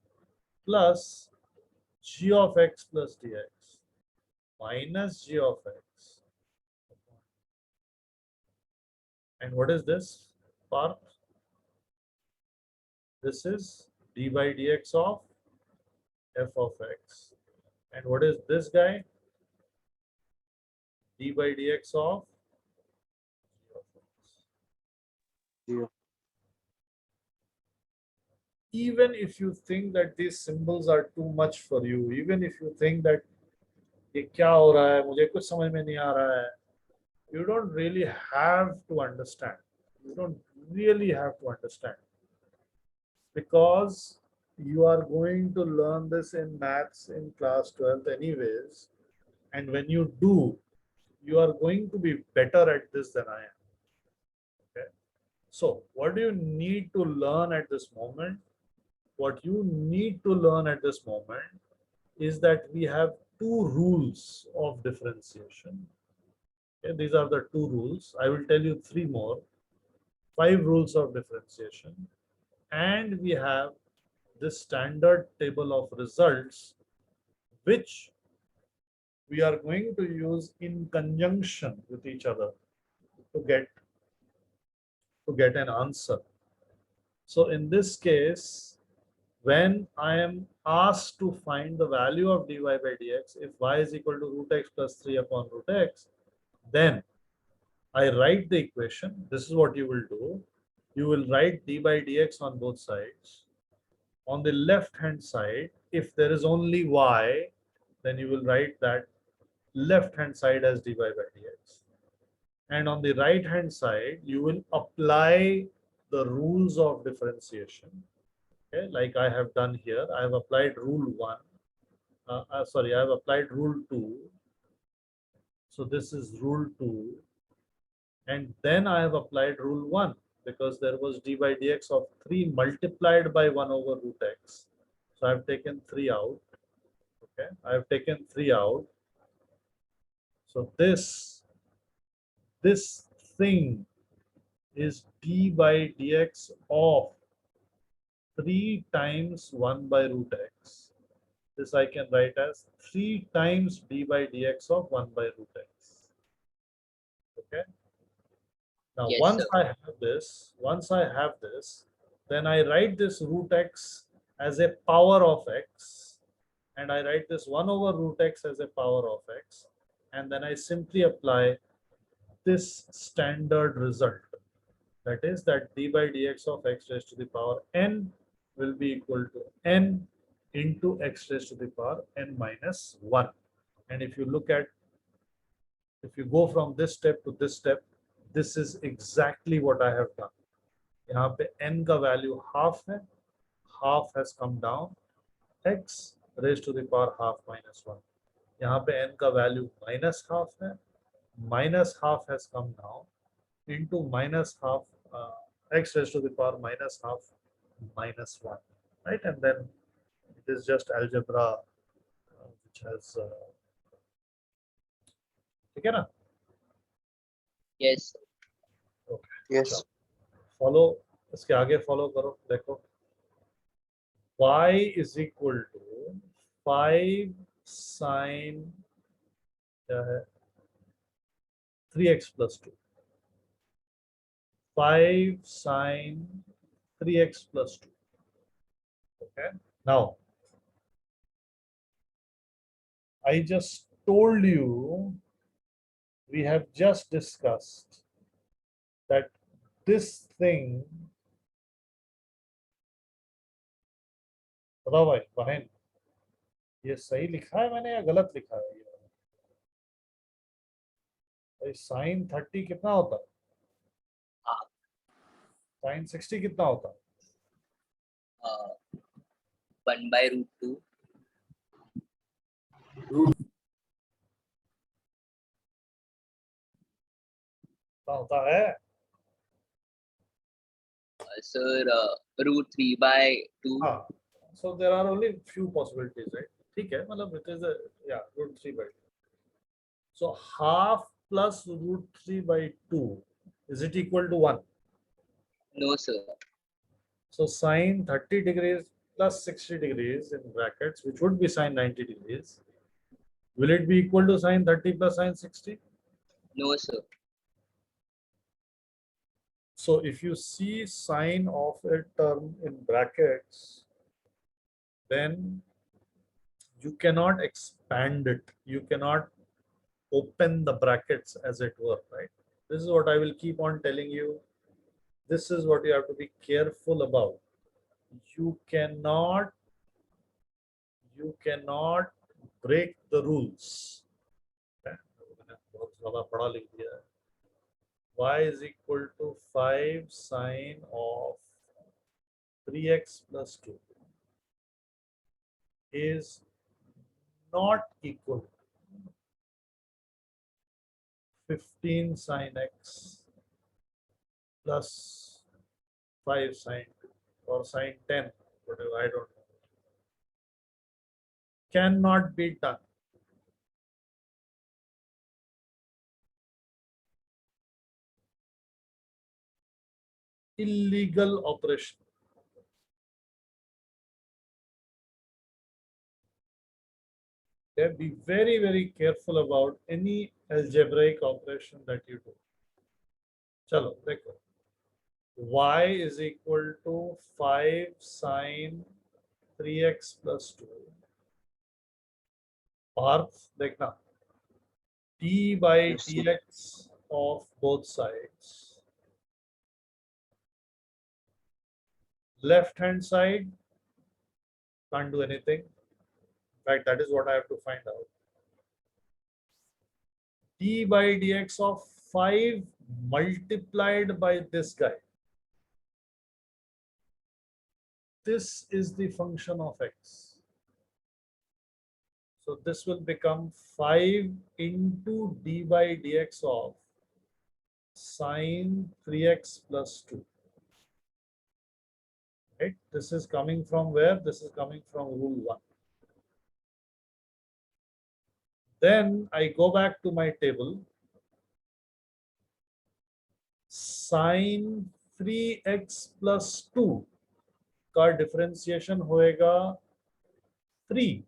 plus g of x plus dx minus g of x. And what is this part? This is d by dx of f of x. And what is this guy? D by dx of g of x. Yeah. Even if you think that these symbols are too much for you, even if you think that ये क्या हो रहा है, मुझे कुछ समझ में नहीं आ रहा है, you don't really have to understand. You don't really have to understand because you are going to learn this in maths in class 12th anyways. And when you do, you are going to be better at this than I am. Okay. So what do you need to learn at this moment? What you need to learn at this moment is that we have two rules of differentiation. Okay, these are the two rules. I will tell you three more. 5 rules of differentiation. And we have this standard table of results, which we are going to use in conjunction with each other to get an answer. So in this case, when I am asked to find the value of dy by dx, if y is equal to root x plus 3 upon root x, then I write the equation. This is what you will do. You will write d by dx on both sides. On the left hand side, if there is only y, then you will write that left hand side as dy by dx. And on the right hand side, you will apply the rules of differentiation. Okay, like I have done here. I have applied rule 1. Sorry, I have applied rule 2. So this is rule 2. And then I have applied rule 1 because there was d by dx of 3 multiplied by 1 over root x. So I have taken 3 out. Okay, I have taken 3 out. So this thing is d by dx of 3 times 1 by root x. This I can write as 3 times d by dx of 1 by root x. Okay. Now, Yes, sir. once I have this, then I write this root x as a power of x, and I write this 1 over root x as a power of x, and then I simply apply this standard result. That is that d by dx of x raised to the power n will be equal to n into x raised to the power n minus 1. And if you go from this step to this step, this is exactly what I have done. यहाँ पे n का value half has come down, x raised to the power half minus 1. यहाँ पे n का value minus half minus half has come down into minus half, x raised to the power minus half minus 1, right? And then it is just algebra which has ठीक है ना? Yes, sir. Okay, Yes. चलो follow, इसके आगे follow करो, देखो y is equal to 5 sin क्या है 3x plus 2, 5 sin 3x plus 2. Okay, now I just told you, we have just discussed that this thing, बताओ भाई बहन, ये सही लिखा है मैंने या गलत लिखा है? ये भाई साइन 30 कितना होता है? साइन 60 कितना होता है? 1 by root 2. कितना होता है? Sir, root 3 by 2. हाँ, so there are only few possibilities, right? ठीक है, मतलब it is a, yeah, root 3 by 2. So half plus root 3 by 2, is it equal to 1? No, sir. So sine 30 degrees plus 60 degrees in brackets, which would be sine 90 degrees. Will it be equal to sine 30 plus sine 60? No, sir. So if you see sine of a term in brackets, then you cannot expand it. You cannot open the brackets as it were, right? This is what I will keep on telling you. This is what you have to be careful about. You cannot break the rules. Y is equal to 5 sine of 3x plus 2 is not equal to 15 sine x plus 5 sine 2 or sine 10, whatever, I don't know. Cannot be done. Illegal operation. Okay? Be very, very careful about any algebraic operation that you do. Chalo, देखो. Y is equal to 5 sine 3x plus 2. Path, देखना. D by Yes, sir. dx of both sides. Left hand side, can't do anything. In fact, that is what I have to find out. D by dx of 5 multiplied by this guy. This is the function of x. So this will become 5 into d by dx of sine 3x plus 2. Right? This is coming from where? This is coming from rule 1. Then I go back to my table. Sine 3x plus 2 का differentiation होएगा 3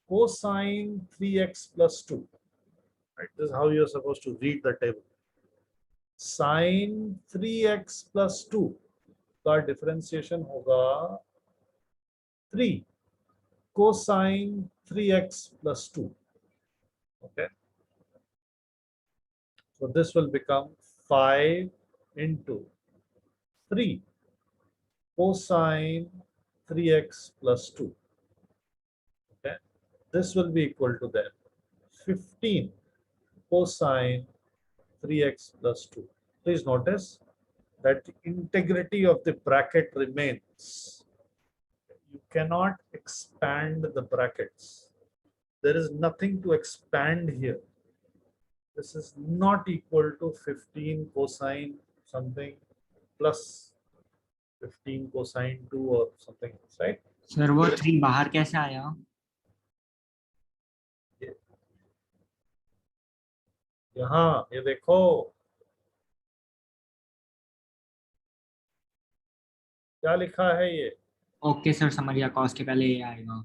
cosine 3x plus 2. Right? This is how you're supposed to read the table. Sine 3x plus 2 का differentiation होगा 3 cosine 3x plus 2. Okay. So this will become 5 into 3 cosine 3x plus 2. Okay. This will be equal to then 15 cosine 3x plus 2. Please notice that the integrity of the bracket remains. You cannot expand the brackets. There is nothing to expand here. This is not equal to 15 cosine something plus 15 cosine 2 or something, right? Sir वो 3 बाहर कैसे आया? यहाँ ये देखो, क्या लिखा है ये? ओके सर, समझ गया, कॉस के पहले ये आएगा.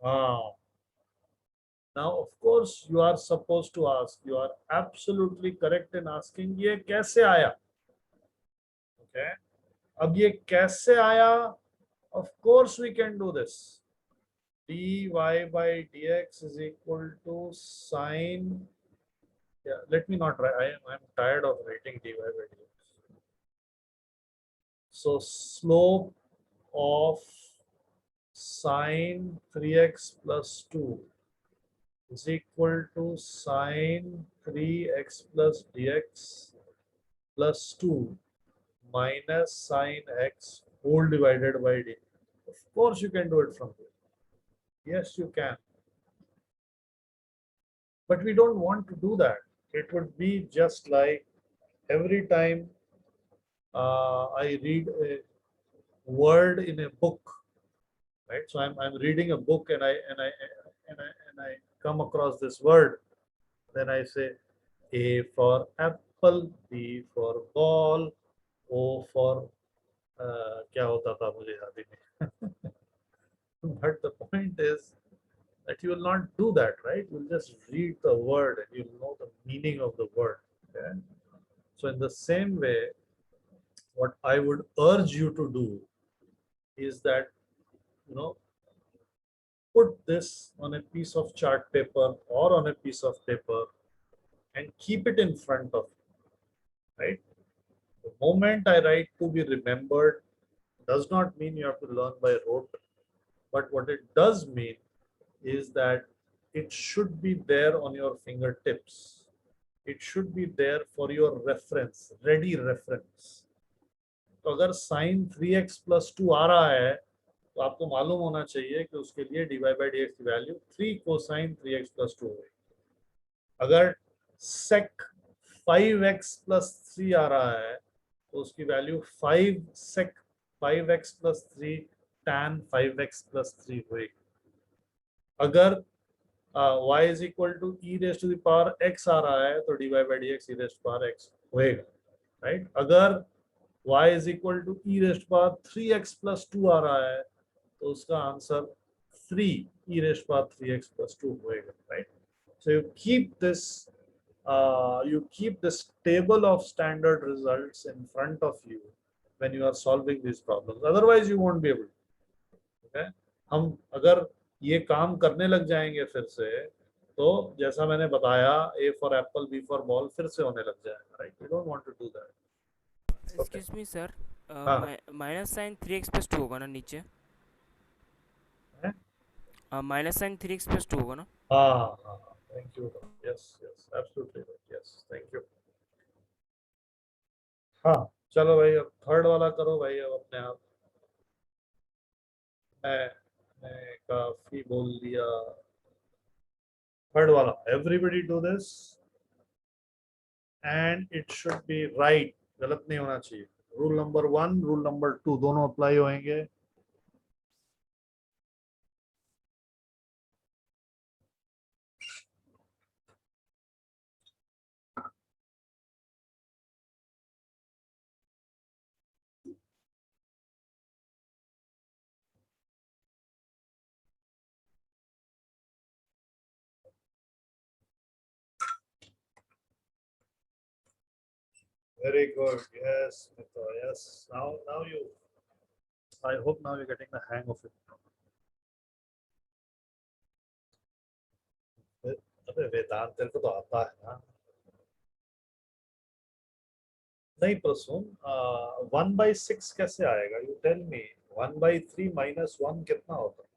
हाँ. Now, of course, you are supposed to ask. You are absolutely correct in asking ये कैसे आया? Okay. अब ये कैसे आया? Of course, we can do this. dy by dx is equal to sine. Yeah, let me not write. I'm tired of writing dy by dx. So slope of sine 3x plus 2 is equal to sine 3x plus dx plus 2 minus sine x whole divided by d. Of course, you can do it from here. Yes, you can. But we don't want to do that. It would be just like every time I read a word in a book, right? So I'm reading a book and I come across this word. Then I say A for apple, B for ball, O for क्या होता था मुझे याद ही नहीं. But the point is that you will not do that, right? You'll just read the word and you'll know the meaning of the word. Okay? So in the same way, what I would urge you to do is that, you know, put this on a piece of chart paper or on a piece of paper and keep it in front of you, right? The moment I write to be remembered does not mean you have to learn by rote, but what it does mean is that it should be there on your fingertips. It should be there for your reference, ready reference. तो अगर sign 3x plus 2 आ रहा है तो आपको मालूम होना चाहिए कि उसके लिए dy by dx की वैल्यू 3 कोसाइन 3x प्लस 2 होगी. अगर sec 5x प्लस 3 आ रहा है तो उसकी value 5 sec 5x plus 3 tan 5x plus 3 होगी. अगर y is equal to e raised to the power x आ रहा है तो dy by dx e raised to power x होएगा, right? अगर y is equal to e raised to power 3x plus 2 आ रहा है तो उसका answer 3 e raised to power 3x plus 2 होएगा, right? So you keep this table of standard results in front of you when you are solving these problems. Otherwise, you won't be able to. Okay? हम अगर ये काम करने लग जाएंगे फिर से तो जैसा मैंने बताया A for apple, B for ball फिर से होने लग जाएगा, right? We don't want to do that. Okay. Excuse me sir, हाँ. माइनस साइन 3x+2 होगा ना नीचे? हैं? माइनस साइन 3x+2 होगा ना? हाँ. Thank you. Yes, absolutely right. Yes, thank you. हाँ, चलो भाई अब थर्ड वाला करो भाई अब अपने आप. मैं काफी बोल दिया. थर्ड वाला, everybody do this and it should be right. गलत नहीं होना चाहिए. रूल नंबर 1, रूल नंबर 2 दोनों अप्लाई होंगे. Very good. Yes, Mitra. Yes. Now you. I hope now you're getting the hang of it. अबे वेदांत तेरे को तो आता है ना. नहीं प्रसून, 1/6 कैसे आएगा? You tell me. 1/3 minus 1 कितना होता है?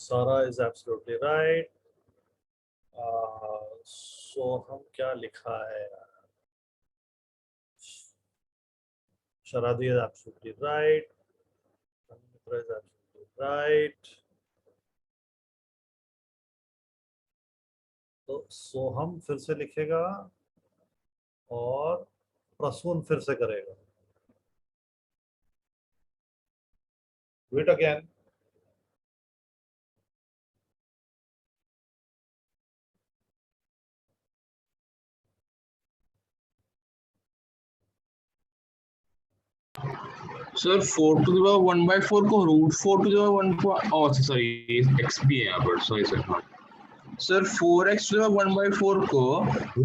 Sara is absolutely right. So हम क्या लिखा है? Sharadi is absolutely right. Mitra is absolutely right. तो सोहम फिर से लिखेगा और प्रसून फिर से करेगा. Do it again. Sir 4 to the power 1/4 को root 4 to the power 1 oh sorry x भी है यहाँ पर सॉरी सर. हाँ sir 4x to the power 1/4 को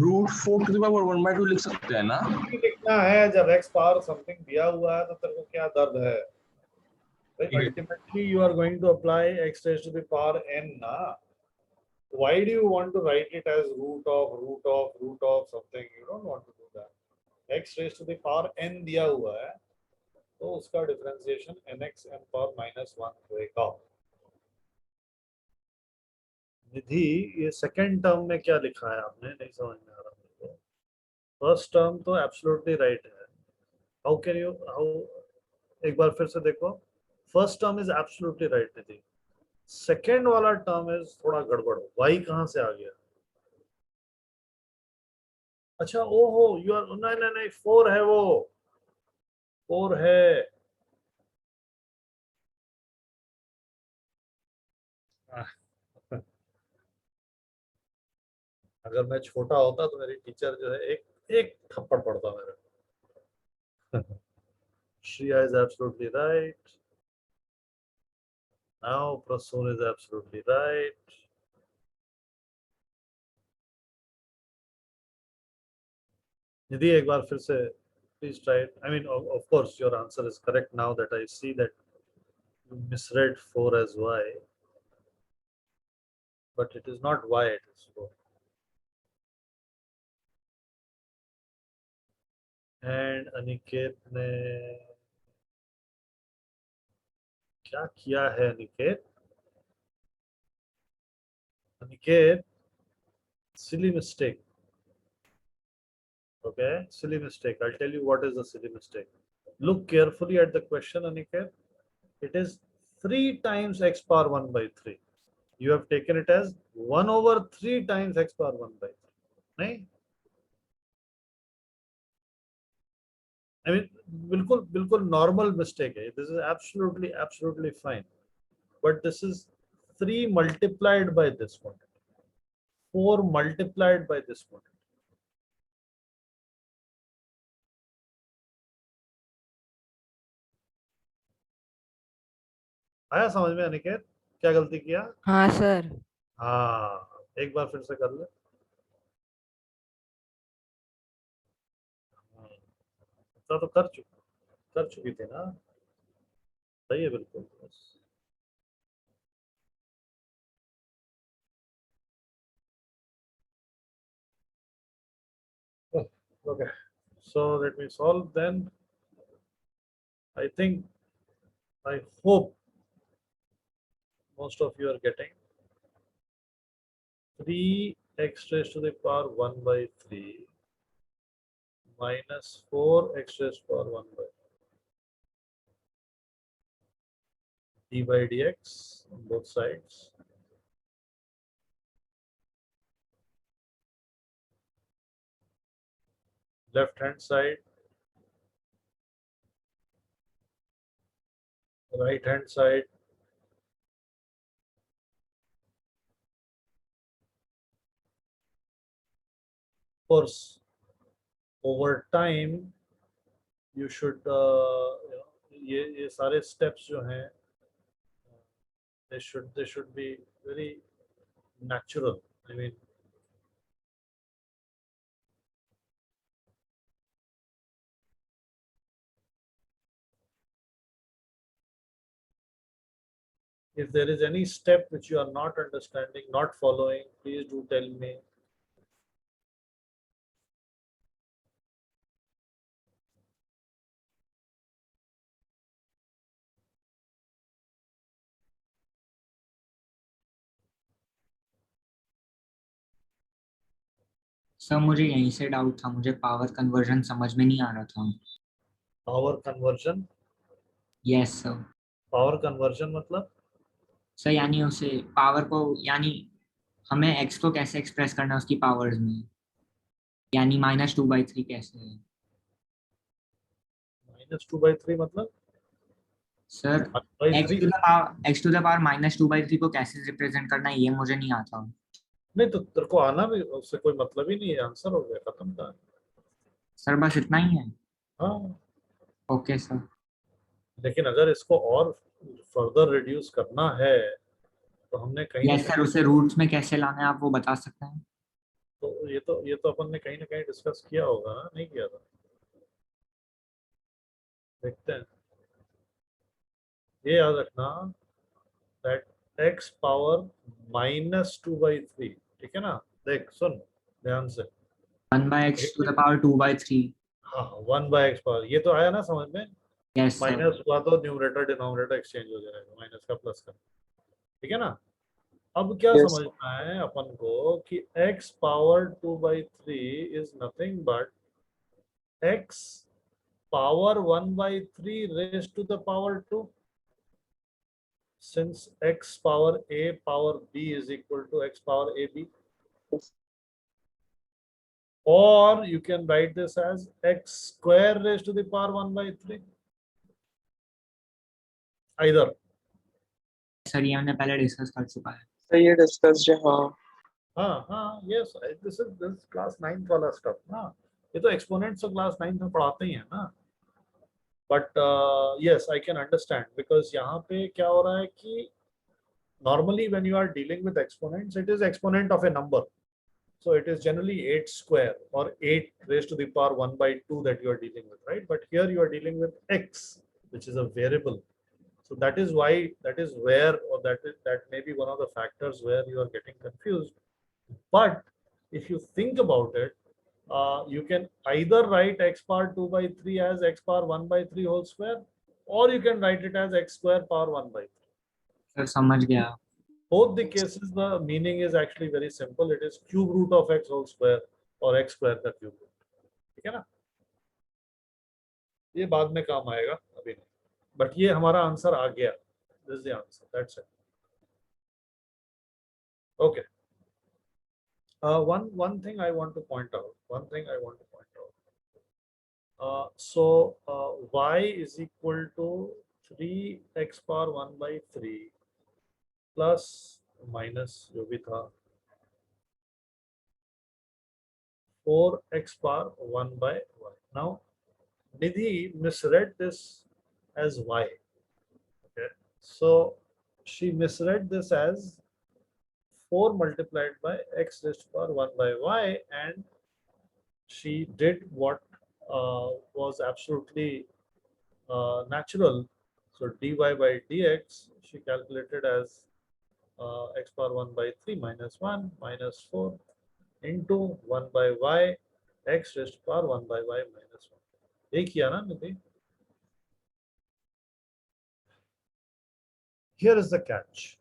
रूट 4 to the power 1/2 लिख सकते हैं ना? नहीं लिखना है. जब x पावर समथिंग दिया हुआ है तो तेरे को क्या दर्द है? Ultimately you are going to apply x raised to the power n ना. Why do you want to write it as root of something? You don't want to do that. X raised to the power n दिया हुआ है तो उसका differentiation nx n power -1 होएगा. निधि, ये second term में क्या लिखा है आपने? नहीं समझ में आ रहा मेरे को. फर्स्ट टर्म तो एब्सोल्युटली राइट है. हाउ एक बार फिर से देखो. First term is absolutely right Nidhi. Second वाला टर्म इज थोड़ा गड़बड़. y कहाँ से आ गया? अच्छा ओहो यू आर नहीं नहीं नहीं 4 है वो. 4 है. अगर मैं छोटा होता तो मेरी टीचर जो है एक एक थप्पड़ पड़ता मेरे। Shreya is absolutely right. Now Prasoon is absolutely right. Nidhi, एक बार फिर से please try it. I mean, of course, your answer is correct now that I see that you misread 4 as y, but it is not y, it is 4. And Aniket ने क्या किया है Aniket? Aniket, silly mistake. Okay, silly mistake. I'll tell you what is the silly mistake. Look carefully at the question, Aniket. It is 3 times x power 1 by 3. You have taken it as 1 over 3 times x power 1 by 3. नहीं? I mean, बिल्कुल बिल्कुल normal mistake है. This is absolutely fine. But this is 3 multiplied by this quantity. 4 multiplied by this quantity. आया समझ में अनिकेत? क्या गलती किया? हाँ सर। हाँ, एक बार फिर से कर ले। इतना तो कर चुकी थी ना? सही है बिल्कुल। Okay, so let me solve then. I think, I hope most of you are getting 3x raised to the power 1 by 3 minus 4x raised to the power 1 by d by dx on both sides. Left hand side, right hand side. Of course, over time you should ये सारे steps जो हैं they should be very natural. I mean, if there is any step which you are not understanding, not following, please do tell me. Sir मुझे यहीं से doubt था, मुझे power conversion समझ में नहीं आ रहा था। Power conversion? Yes sir. Power conversion मतलब? सर यानी उसे पावर को, यानी हमें एक्स को कैसे एक्सप्रेस करना है उसकी पावर्स में, यानी -2/3 कैसे है? -2/3 मतलब sir by X 3? To the power -2/3 को कैसे रिप्रेजेंट करना है ये मुझे नहीं आता। नहीं तो तेरे को आना भी उससे कोई मतलब ही नहीं है, आंसर हो गया, खत्म था। सर बस इतना ही है? हाँ, ओके सर। लेकिन अगर इसको और फर्दर रिड्यूस करना है तो हमने कहीं ना यस सर, कहीं, उसे रूट्स में कैसे लाना है आप वो बता सकते हैं? तो अपन ने कहीं ना कहीं डिस्कस किया होगा ना, नहीं किया था? देखते हैं। ये याद रखना दैट x पावर -2/3, ठीक है ना? देख सुन ध्यान से। 1/x⁻²/3। हाँ, 1/x पावर, ये तो आया ना समझ में? Yes sir. माइनस हुआ तो न्यूमरेटर डिनोमिनेटर एक्सचेंज हो जाएगा, माइनस का प्लस का, ठीक है ना? अब क्या Yes, समझना है अपन को कि x power 2/3 is nothing but x power 1/3 raise to the power 2, since x power a power b is equal to x power ab, or you can write this as x square raised to the power 1/3, either. Sir ये हमने पहले discuss कर चुका है। so ये discussed है हाँ. हाँ yes, this is class 9 वाला stuff ना, ये तो exponents तो class 9 में पढ़ाते ही हैं ना. But yes, I can understand because यहाँ पे क्या हो रहा है कि normally when you are dealing with exponents, it is exponent of a number. So it is generally 8 square or 8 raised to the power 1 by 2 that you are dealing with, right? But here you are dealing with x, which is a variable. So that is why, that is where, or that may be one of the factors where you are getting confused. But if you think about it, you can either write x power 2 by 3 as x power 1 by 3 whole square, or you can write it as x square power 1 by 3. Sir समझ गया. Both the cases, the meaning is actually very simple. It is cube root of x whole square or x square का cube root. ठीक है ना? ये बाद में काम आएगा, अभी नहीं. बट ये हमारा आंसर आ गया. This is the answer. That's it. Okay. One thing I want to point out. Y is equal to 3x power 1 by 3 plus minus जो भी था 4x power 1 by y. Now Nidhi misread this as y. Okay, so she misread this as 4 multiplied by x raised to power 1 by y, and she did what was absolutely natural. So dy by dx she calculated as x power 1 by 3 minus 1 minus 4 into 1 by y x raised to power 1 by y minus 1. ये किया ना निधि? Here is the catch.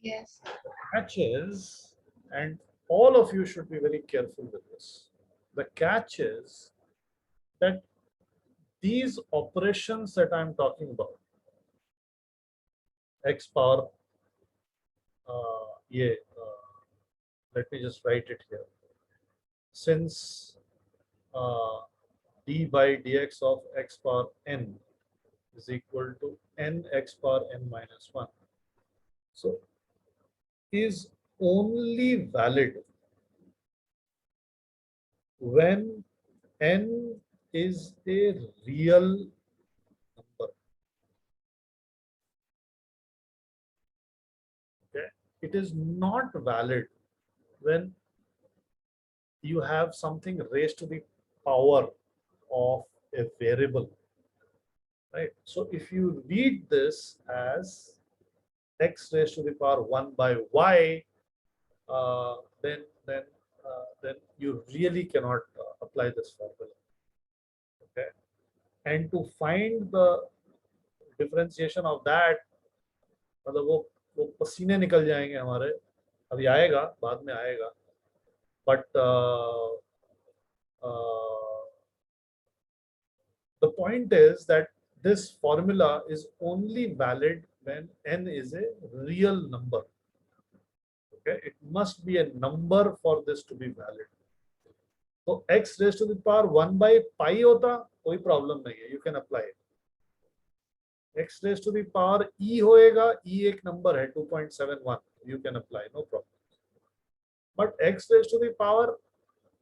Yes. The catch is, and all of you should be very careful with this. The catch is that these operations that I'm talking about, x power, let me just write it here. Since d by dx of x power n is equal to n x power n minus 1. So is only valid when n is a real number. Okay, it is not valid when you have something raised to the power of a variable, right? So if you read this as x raised to the power 1 by y, then you really cannot apply this formula. Okay, and to find the differentiation of that, मतलब वो पसीने निकल जाएंगे हमारे. अभी आएगा, बाद में आएगा. But the point is that this formula is only valid when n is a real number. Okay, it must be a number for this to be valid. So x raised to the power 1 by pi होता, कोई problem नहीं है, you can apply it. X raised to the power e होएगा, e एक number है 2.71, you can apply, no problem. But x raised to the power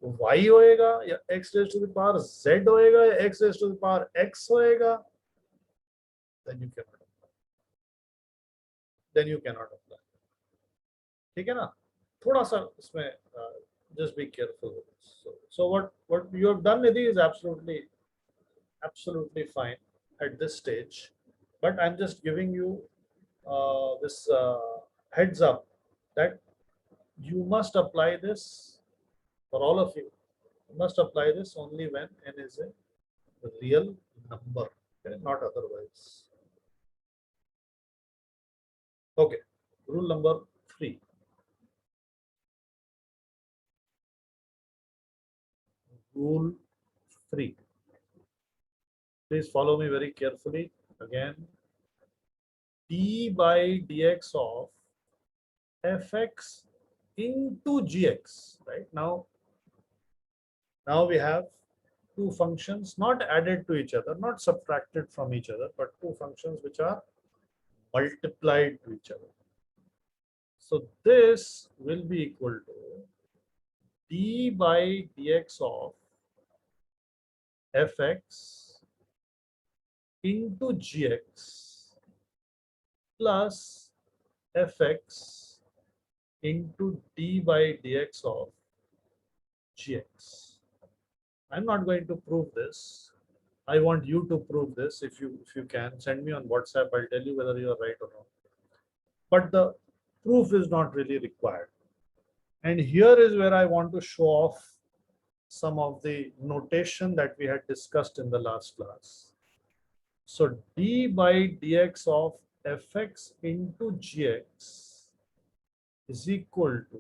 y होएगा या x raised to the power z होएगा या x raised to the power x होएगा, then you cannot apply. ठीक है ना? थोड़ा सा इसमें just be careful with this. So what you have done, Nidhi, is absolutely fine at this stage, but I'm just giving you this heads up that you must apply this for all of you. You must apply this only when n is a real number, okay? Not otherwise. Okay, rule number 3. Rule 3. Please follow me very carefully. Again, d by dx of fx into gx, right? Now we have two functions not added to each other, not subtracted from each other, but two functions which are multiplied to each other. So this will be equal to d by dx of fx into gx plus fx into d by dx of gx. I'm not going to prove this. I want you to prove this. If you can send me on WhatsApp, I'll tell you whether you are right or wrong. But the proof is not really required. And here is where I want to show off some of the notation that we had discussed in the last class. So d by dx of fx into gx is equal to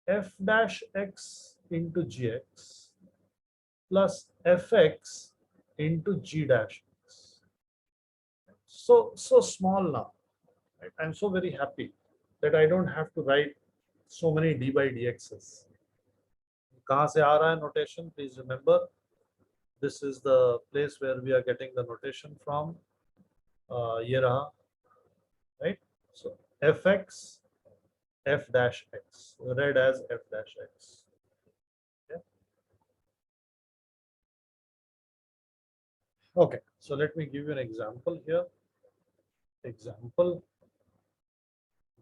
f dash x into gx plus fx into g dash x. So small now. Right? I'm so very happy that I don't have to write so many d by dx's. कहाँ से आ रहा है notation? Please remember, this is the place where we are getting the notation from. ये रहा, right? So fx f dash x, read as f dash x. Okay. Okay, so let me give you an example here. Example,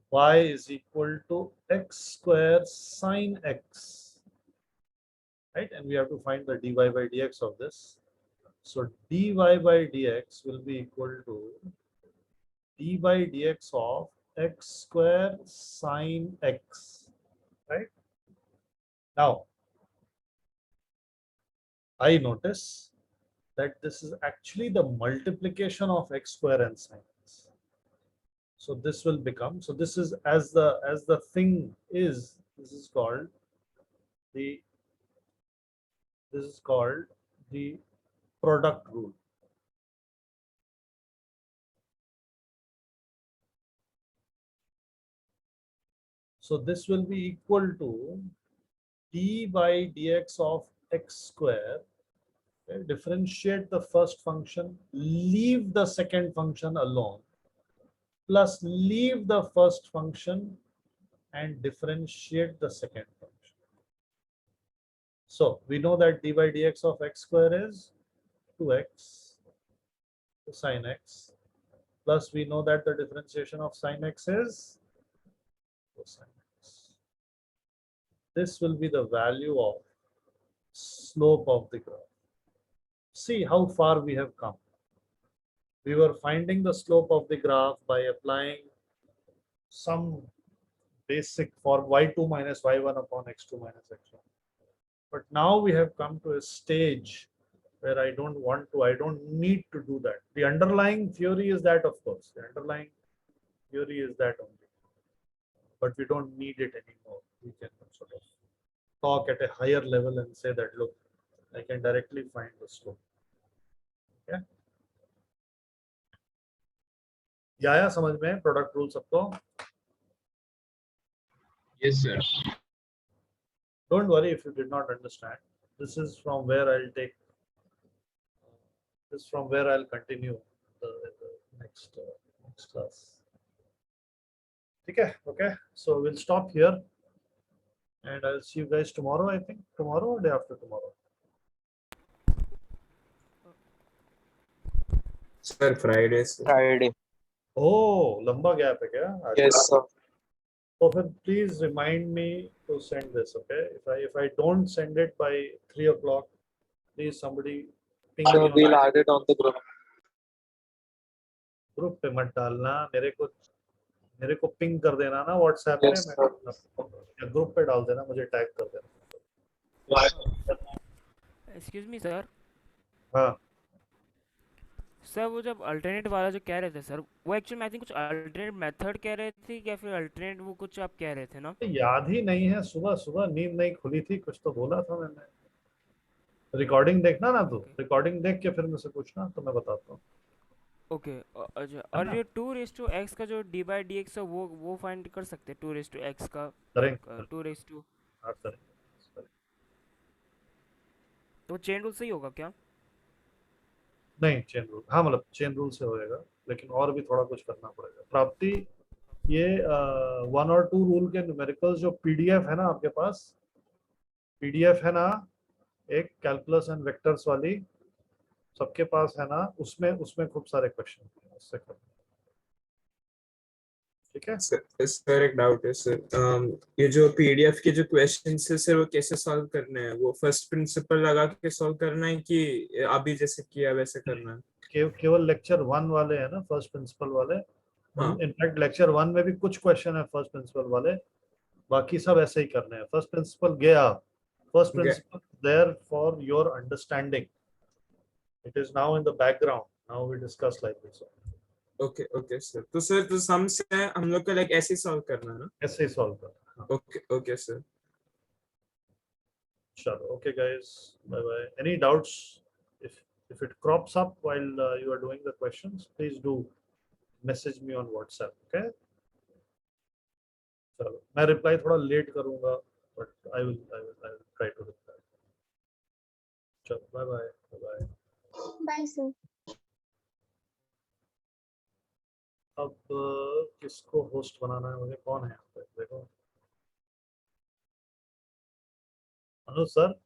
y is equal to x square sine x, right? And we have to find the dy by dx of this. So dy by dx will be equal to d by dx of x square sine x, right? Now, I notice that this is actually the multiplication of x square and sine x. So this will become, so this is as the thing is, this is called the product rule. So this will be equal to d by dx of x square. Okay, differentiate the first function, leave the second function alone, plus leave the first function and differentiate the second function. So we know that d by dx of x square is 2x sine x, plus we know that the differentiation of sine x is cosine x. This will be the value of slope of the graph. See how far we have come. We were finding the slope of the graph by applying some basic for y2 minus y1 upon x2 minus x1. But now we have come to a stage where I don't need to do that. The underlying theory is that, of course, the underlying theory is that only. But we don't need it anymore. We can sort of talk at a higher level and say that, look, I can directly find the slope. Okay? या समझ में product rule सबको? Yes, sir. Don't worry if you did not understand. This is from where I'll take. This is from where I'll continue the next class. Okay, okay. So we'll stop here, and I'll see you guys tomorrow. I think tomorrow or day after tomorrow. Sir Friday से Friday. Oh, लंबा gap है क्या? आज? Yes, sir. So then please remind me to send this. Okay, if I don't send it by 3 o'clock, please somebody ping me So on we'll add it on the group. Group पे मत डालना, मेरे को ping कर देना ना WhatsApp Yes, पे, sir. या ग्रुप पे डाल देना, मुझे टैग कर देना. Excuse me sir. हाँ, सर वो जब अल्टरनेट वाला जो कह रहे थे सर, वो एक्चुअली में आई थिंक कुछ अल्टरनेट मेथड कह रहे थे या फिर अल्टरनेट वो कुछ आप कह रहे थे ना? याद ही नहीं है. सुबह सुबह नींद नहीं खुली थी, कुछ तो बोला था मैंने. रिकॉर्डिंग देखना ना, तू रिकॉर्डिंग देख के फिर मुझसे पूछना तो मैं बताता हूँ. ओके. अच्छा, और ये 2x का जो d बाई डी एक्स है वो फाइंड कर सकते हैं 2x का करेंगे, 2 हाँ, करेंगे. तो चेन रूल सही होगा क्या? नहीं, चेन रूल, हाँ मतलब चेन रूल से होएगा, लेकिन और भी थोड़ा कुछ करना पड़ेगा. प्राप्ति ये 1 और 2 रूल के न्यूमेरिकल्स जो पीडीएफ है ना आपके पास, पीडीएफ है ना एक कैलकुलस एंड वेक्टर्स वाली, सबके पास है ना, उसमें उसमें खूब सारे क्वेश्चन हैं उससे करना, ठीक है। सर एक डाउट है सर, ये जो पीडीएफ के जो क्वेश्चंस है सर वो कैसे सॉल्व करने हैं? वो फर्स्ट प्रिंसिपल लगा के सॉल्व करना है कि अभी जैसे किया वैसे करना है? केवल लेक्चर 1 वाले हैं ना फर्स्ट प्रिंसिपल वाले, हाँ। इनफैक्ट लेक्चर 1 में भी कुछ क्वेश्चन है फर्स्ट प्रिंसिपल वाले, बाकी सब ऐसे ही करने हैं। फर्स्ट प्रिंसिपल गया, first principle there for your understanding, it is now in the background, now we discuss like this, okay okay sir, तो सर तो सम्स है हम लोग को लाइक ऐसे सॉल्व करना है ना? ऐसे ही सॉल्व कर। हाँ, ओके ओके सर। चलो, okay guys, bye bye. Any doubts? if it crops up while you are doing the questions, please do message me on WhatsApp, okay? चलो, मैं रिप्लाई थोड़ा लेट करूंगा, but I will try to reply. चलो, bye bye bye. Bye, sir. अब किसको host बनाना है मुझे, कौन है यहाँ पे देखो, अनुज सर।